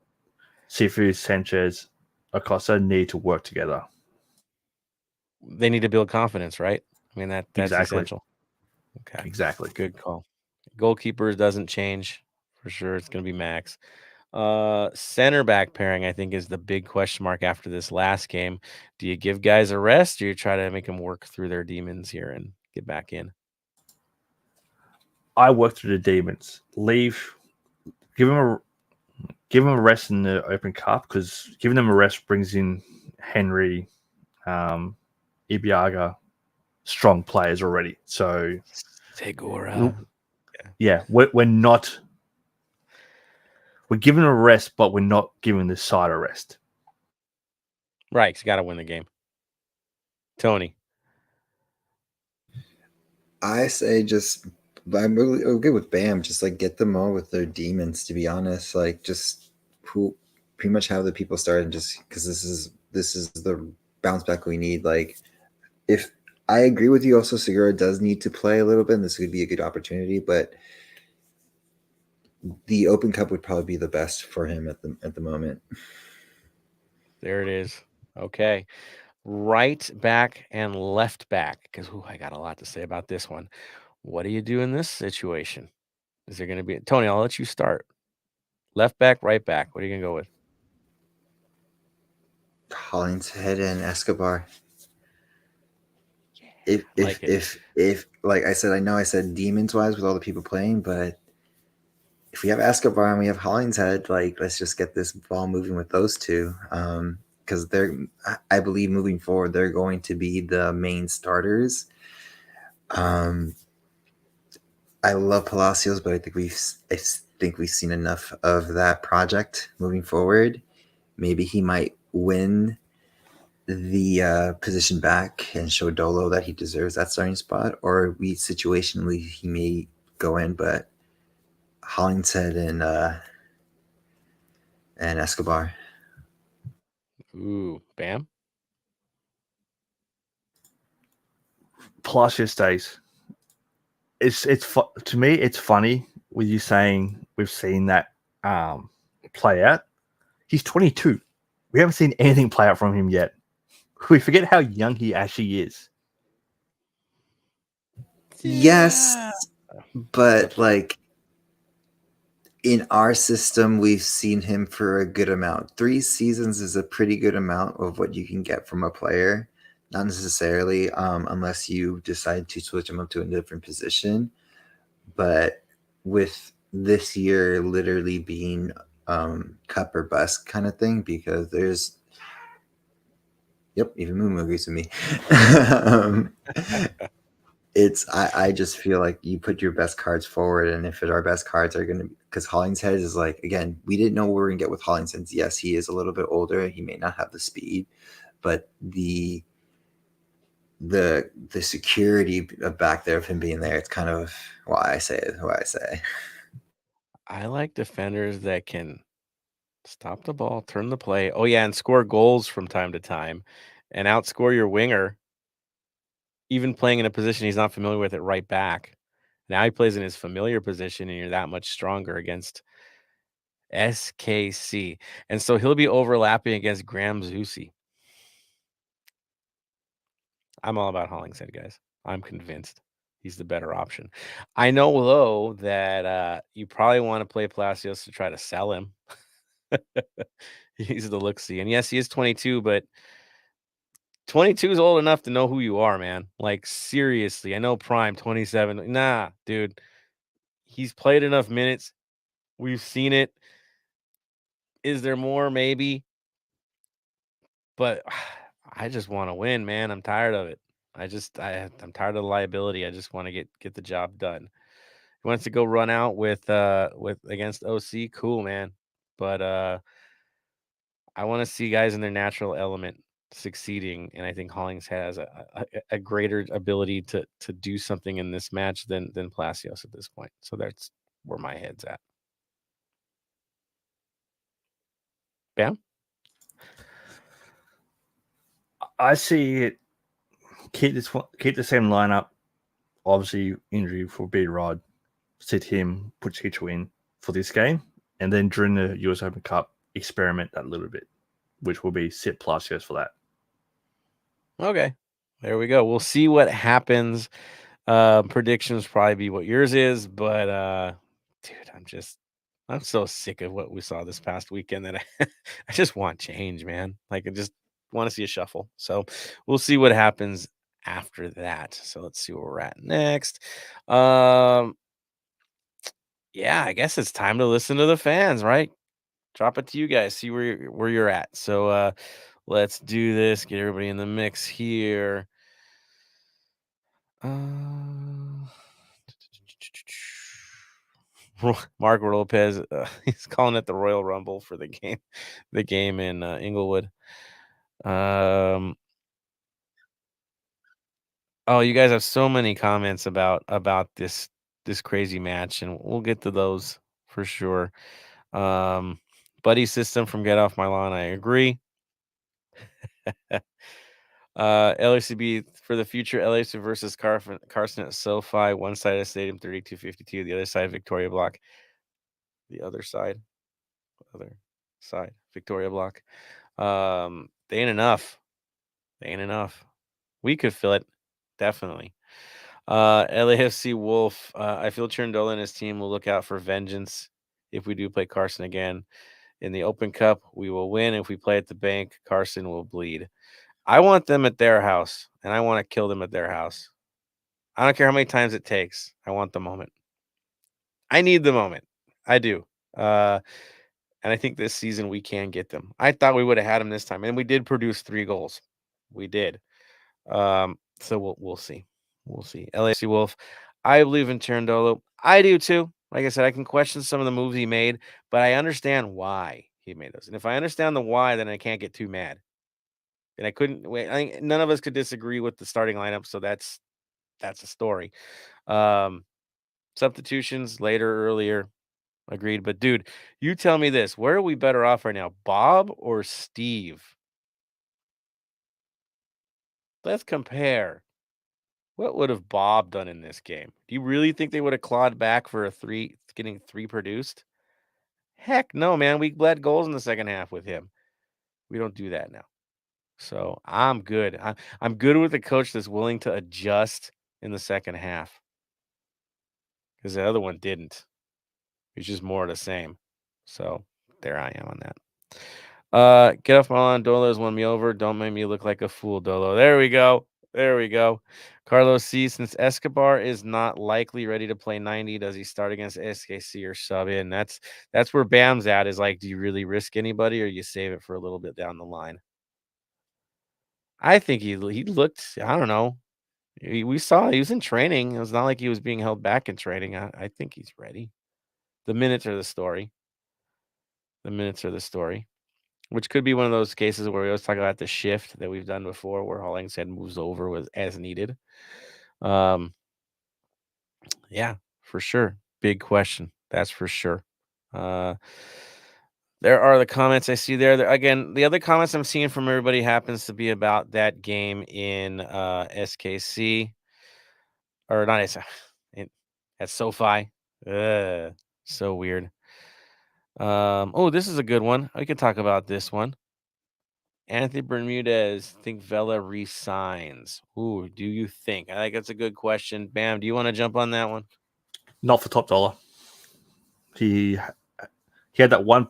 Speaker 3: Sifu, Sanchez, Acosta, need to work together.
Speaker 2: They need to build confidence, right? I mean, that's
Speaker 3: Exactly.
Speaker 2: essential. Okay.
Speaker 3: Exactly.
Speaker 2: Good call. Goalkeeper doesn't change for sure. It's going to be Max. Center back pairing, I think, is the big question mark after this last game. Do you give guys a rest, or you try to make them work through their demons here and get back in?
Speaker 3: I work through the demons. Give them a rest in the Open Cup, because giving them a rest brings in Henry, Ibiaga, strong players already. So
Speaker 2: Segura.
Speaker 3: Yeah, we're giving them a rest, but we're not giving this side a rest.
Speaker 2: Right, because you got to win the game. Tony.
Speaker 4: I say I'm really okay with Bam. Just like get them all with their demons. To be honest, like just who pretty much have the people started, just because this is the bounce back we need. Like if I agree with you, also Segura does need to play a little bit, and this would be a good opportunity, but the Open Cup would probably be the best for him at the moment.
Speaker 2: There it is. Okay. Right back and left back, because I got a lot to say about this one. What do you do in this situation? Is there going to be Tony? I'll let you start. Left back, right back. What are you going to go with?
Speaker 4: Hollingshead and Escobar.
Speaker 2: Yeah,
Speaker 4: if like I said, I know I said demons wise with all the people playing, but if we have Escobar and we have Hollingshead, like let's just get this ball moving with those two. Because I believe moving forward, they're going to be the main starters. I love Palacios, but I think we've seen enough of that project moving forward. Maybe he might win the position back and show Dolo that he deserves that starting spot, or situationally he may go in, but Hollingshead and Escobar.
Speaker 2: Ooh, Bam.
Speaker 3: Palacios stays. To me, it's funny with you saying we've seen that play out. He's 22. We haven't seen anything play out from him yet. We forget how young he actually is.
Speaker 4: Yes, but like in our system, we've seen him for a good amount. 3 seasons is a pretty good amount of what you can get from a player. Not necessarily, unless you decide to switch him up to a different position. But with this year literally being cup or bust kind of thing, because there's even Mumu agrees with me. I just feel like you put your best cards forward, and if our best cards are going to, because Hollingshead is like, again, we didn't know what we were going to get with Hollingshead. Yes, he is a little bit older. He may not have the speed, but the security back there of him being there, it's kind of why I say.
Speaker 2: I like defenders that can stop the ball, turn the play. Oh, yeah, and score goals from time to time. and outscore your winger, even playing in a position he's not familiar with at right back. Now he plays in his familiar position, and you're that much stronger against SKC. And so he'll be overlapping against Graham Zusi. I'm all about Hollingshead, guys. I'm convinced he's the better option. I know, though, that you probably want to play Palacios to try to sell him. He's the look-see. And yes, he is 22, but 22 is old enough to know who you are, man. Like, seriously. I know prime 27. Nah, dude. He's played enough minutes. We've seen it. Is there more? Maybe. But I just want to win, man. I'm tired of it. I'm tired of the liability. I just want to get the job done. He wants to go run out with against OC. Cool, man. But I want to see guys in their natural element succeeding, and I think Hollings has a greater ability to do something in this match than Palacios at this point. So that's where my head's at. Bam.
Speaker 3: I see it. Keep the same lineup. Obviously, injury for B Rod. Sit him, put Chicho in for this game, and then during the US Open Cup, experiment that a little bit, which will be sit Palacios for that.
Speaker 2: Okay, there we go. We'll see what happens. Predictions probably be what yours is, but dude, I'm so sick of what we saw this past weekend that I just want change, man. Like I just want to see a shuffle. So we'll see what happens after that. So let's see where we're at next. Yeah, I guess it's time to listen to the fans, right? Drop it to you guys. See where you're at. So let's do this. Get everybody in the mix here. Marco Lopez, he's calling it the Royal Rumble for the game in Inglewood. Oh, you guys have so many comments about this crazy match, and we'll get to those for sure. Buddy System from Get Off My Lawn, I agree. LACB for the future, LAC versus Carson at SoFi, one side of Stadium 3252, the other side Victoria Block. The other side, Victoria Block. They ain't enough. We could fill it, definitely. LAFC Wolf. I feel Cherndolo and his team will look out for vengeance if we do play Carson again. In the Open Cup, we will win. If we play at the bank, Carson will bleed. I want them at their house, and I want to kill them at their house. I don't care how many times it takes. I want the moment. I need the moment. I do. And I think this season we can get them. I thought we would have had them this time, and we did produce 3 goals. We did. So we'll see. We'll see. LAC Wolf. I believe in Cherndolo. I do too. Like I said, I can question some of the moves he made, but I understand why he made those. And if I understand the why, then I can't get too mad. And I couldn't wait. I think none of us could disagree with the starting lineup, so that's a story. Substitutions later, earlier, agreed. But dude, you tell me this: where are we better off right now, Bob or Steve? Let's compare. What would have Bob done in this game? Do you really think they would have clawed back for getting 3 produced? Heck no, man. We bled goals in the second half with him. We don't do that now. So I'm good. I'm good with a coach that's willing to adjust in the second half. Because the other one didn't. It's just more of the same. So there I am on that. Get off my lawn. Dolo's won me over. Don't make me look like a fool, Dolo. There we go. Carlos C. Since Escobar is not likely ready to play 90, does he start against SKC or sub in? That's where Bam's at. Is like, do you really risk anybody, or you save it for a little bit down the line? I think he looked. I don't know. We saw he was in training. It was not like he was being held back in training. I think he's ready. The minutes are the story. Which could be one of those cases where we always talk about the shift that we've done before, where Hollingshead moves over as needed. Yeah, for sure. Big question. That's for sure. There are the comments I see there. Again, the other comments I'm seeing from everybody happens to be about that game in SKC. Or not at SoFi. So weird. Oh, this is a good one. We can talk about this one. Anthony Bermudez, think Vela resigns. Ooh, do you think? I think that's a good question. Bam, do you want to jump on that one?
Speaker 3: Not for top dollar. He had that one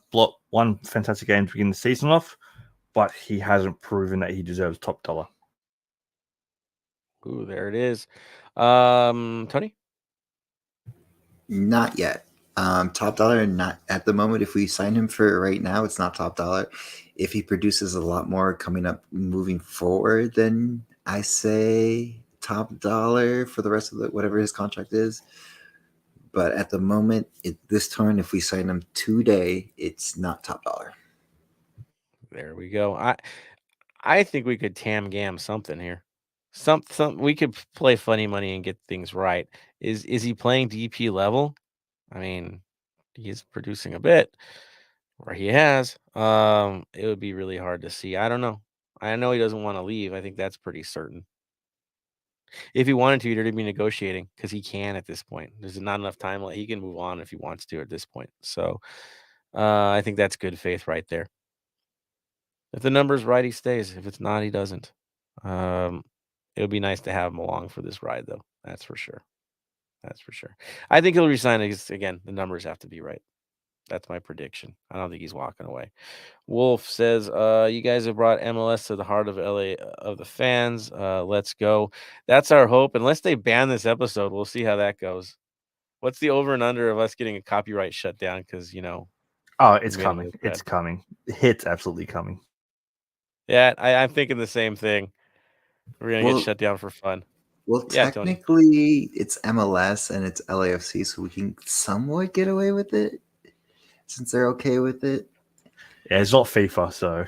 Speaker 3: fantastic game to begin the season off, but he hasn't proven that he deserves top dollar.
Speaker 2: Ooh, there it is. Tony?
Speaker 4: Not yet. Top dollar, not at the moment. If we sign him for right now, it's not top dollar. If he produces a lot more coming up moving forward, then I say top dollar for the rest of whatever his contract is. But at the moment, this turn, if we sign him today, it's not top dollar.
Speaker 2: There we go. I think we could tam gam something here. Some we could play funny money and get things right. Is he playing DP level? I mean, he's producing a bit, or he has. It would be really hard to see. I don't know. I know he doesn't want to leave. I think that's pretty certain. If he wanted to, he'd already be negotiating because he can at this point. There's not enough time. He can move on if he wants to at this point. So I think that's good faith right there. If the number's right, he stays. If it's not, he doesn't. It would be nice to have him along for this ride, though. That's for sure. That's for sure. I think he'll resign. Again, the numbers have to be right. That's my prediction. I don't think he's walking away. Wolf says, you guys have brought MLS to the heart of LA of the fans. Let's go. That's our hope. Unless they ban this episode, we'll see how that goes. What's the over and under of us getting a copyright shut down? Because,
Speaker 3: Oh, it's coming. It's coming. It's absolutely coming.
Speaker 2: Yeah, I'm thinking the same thing. We're going to get shut down for fun.
Speaker 4: Well, technically, it's MLS and it's LAFC, so we can somewhat get away with it since they're okay with it.
Speaker 3: Yeah, it's not FIFA, so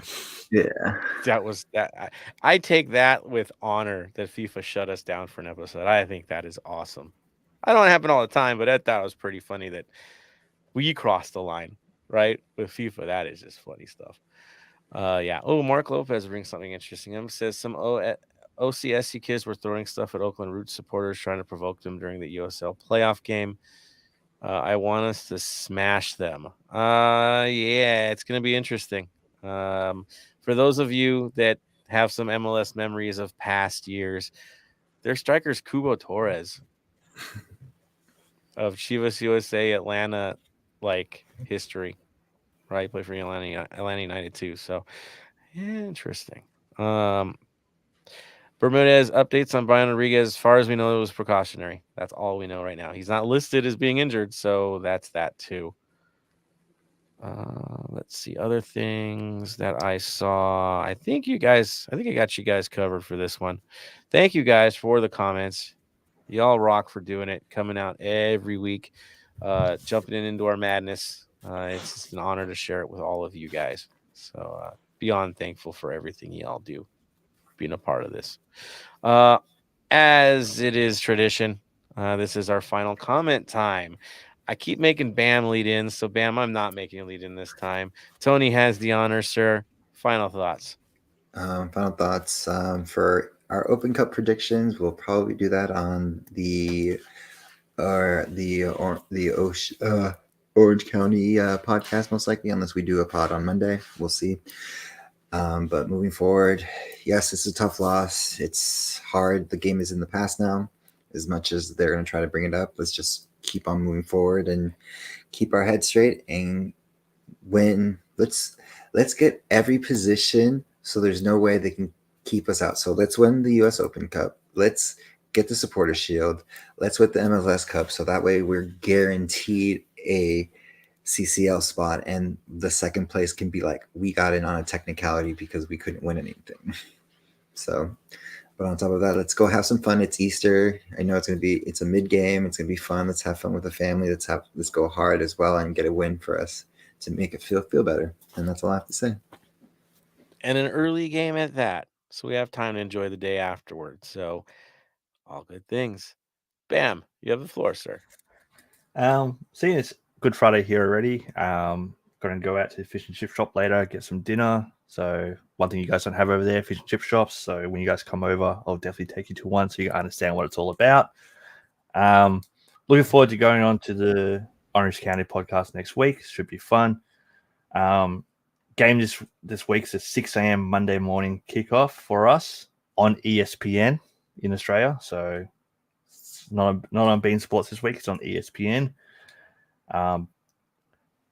Speaker 4: yeah.
Speaker 2: That was that. I take that with honor that FIFA shut us down for an episode. I think that is awesome. I don't happen all the time, but I thought it was pretty funny that we crossed the line, right? With FIFA, that is just funny stuff. Yeah. Oh, Mark Lopez brings something interesting. Him says some OCSC kids were throwing stuff at Oakland Roots supporters, trying to provoke them during the USL playoff game. I want us to smash them. Yeah, it's going to be interesting. For those of you that have some MLS memories of past years, their striker's Kubo Torres of Chivas USA Atlanta history, right? Played for Atlanta United too. So interesting. Bermudez updates on Brian Rodriguez. As far as we know, it was precautionary. That's all we know right now. He's not listed as being injured, so that's that too. Let's see other things that I saw. I think I got you guys covered for this one. Thank you guys for the comments. Y'all rock for doing it, coming out every week, jumping into our madness. It's just an honor to share it with all of you guys. So beyond thankful for everything y'all do, being a part of this. As it is tradition, this is our final comment time. I keep making Bam lead in, so Bam, I'm not making a lead in this time. Tony has the honor, sir. Final thoughts.
Speaker 4: Final thoughts for our Open Cup predictions. We'll probably do that on the Orange County podcast, most likely, unless we do a pod on Monday. We'll see. But moving forward, yes, it's a tough loss. It's hard. The game is in the past now. As much as they're going to try to bring it up, let's just keep on moving forward and keep our head straight and win. Let's get every position so there's no way they can keep us out. So let's win the U.S. Open Cup. Let's get the Supporter Shield. Let's win the MLS Cup. So that way we're guaranteed a CCL spot, and the second place can be like we got in on a technicality because we couldn't win anything. So, but on top of that, let's go have some fun. It's Easter. I know it's a mid game. It's gonna be fun. Let's have fun with the family. Let's go hard as well and get a win for us to make it feel better. And that's all I have to say.
Speaker 2: And an early game at that, so we have time to enjoy the day afterwards. So, all good things. Bam, you have the floor, sir.
Speaker 3: Seeing it's Good Friday here already. going to go out to the fish and chip shop later, get some dinner. So one thing you guys don't have over there, fish and chip shops. So when you guys come over, I'll definitely take you to one so you understand what it's all about. Looking forward to going on to the Orange County podcast next week. Should be fun. Game this week's a 6 a.m. Monday morning kickoff for us on ESPN in Australia. So it's not on Bein Sports this week. It's on ESPN.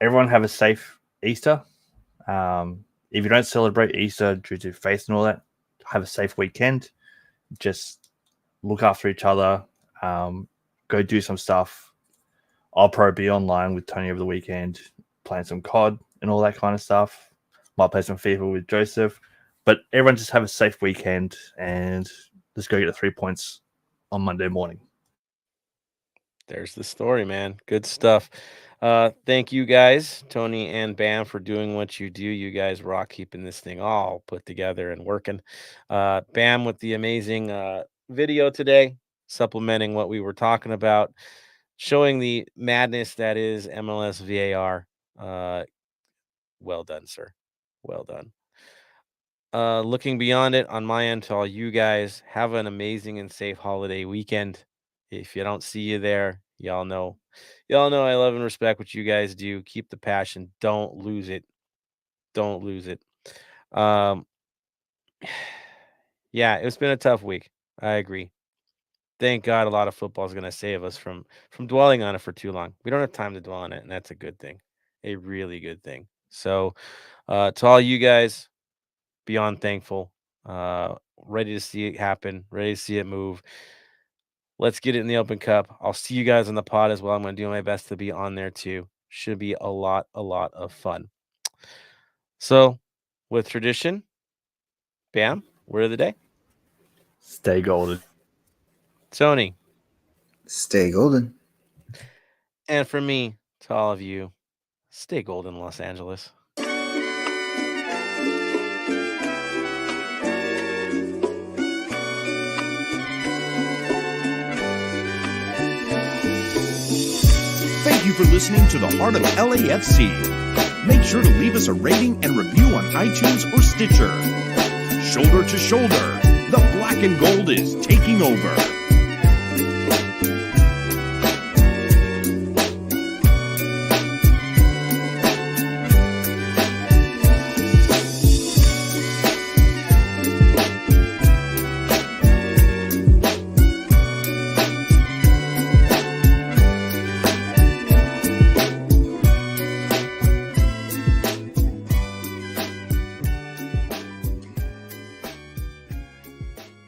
Speaker 3: Everyone have a safe Easter. If you don't celebrate Easter due to faith and all that, have a safe weekend. Just look after each other. Go do some stuff. I'll probably be online with Tony over the weekend, playing some COD and all that kind of stuff. Might play some FIFA with Joseph. But everyone just have a safe weekend and let's go get the 3 points on Monday morning.
Speaker 2: There's the story, man. Good stuff. Thank you guys, Tony and Bam, for doing what you do. You guys rock keeping this thing all put together and working. Bam with the amazing video today, supplementing what we were talking about, showing the madness that is MLS VAR. Well done, sir. Well done. Looking beyond it on my end to all you guys, have an amazing and safe holiday weekend. If you don't see you there, y'all know I love and respect what you guys do. Keep the passion. Don't lose it. Don't lose it. Yeah, it's been a tough week. I agree. Thank God a lot of football is going to save us from dwelling on it for too long. We don't have time to dwell on it, and that's a good thing. A really good thing. So to all you guys, beyond thankful, ready to see it happen, ready to see it move. Let's get it in the Open Cup. I'll see you guys on the pod as well. I'm going to do my best to be on there too. Should be a lot of fun. So, with tradition, Bam, word of the day.
Speaker 3: Stay golden.
Speaker 2: Tony.
Speaker 4: Stay golden.
Speaker 2: And for me, to all of you, stay golden, Los Angeles.
Speaker 1: Thank you for listening to the Heart of LAFC. Make sure to leave us a rating and review on iTunes or Stitcher. Shoulder to shoulder, the black and gold is taking over.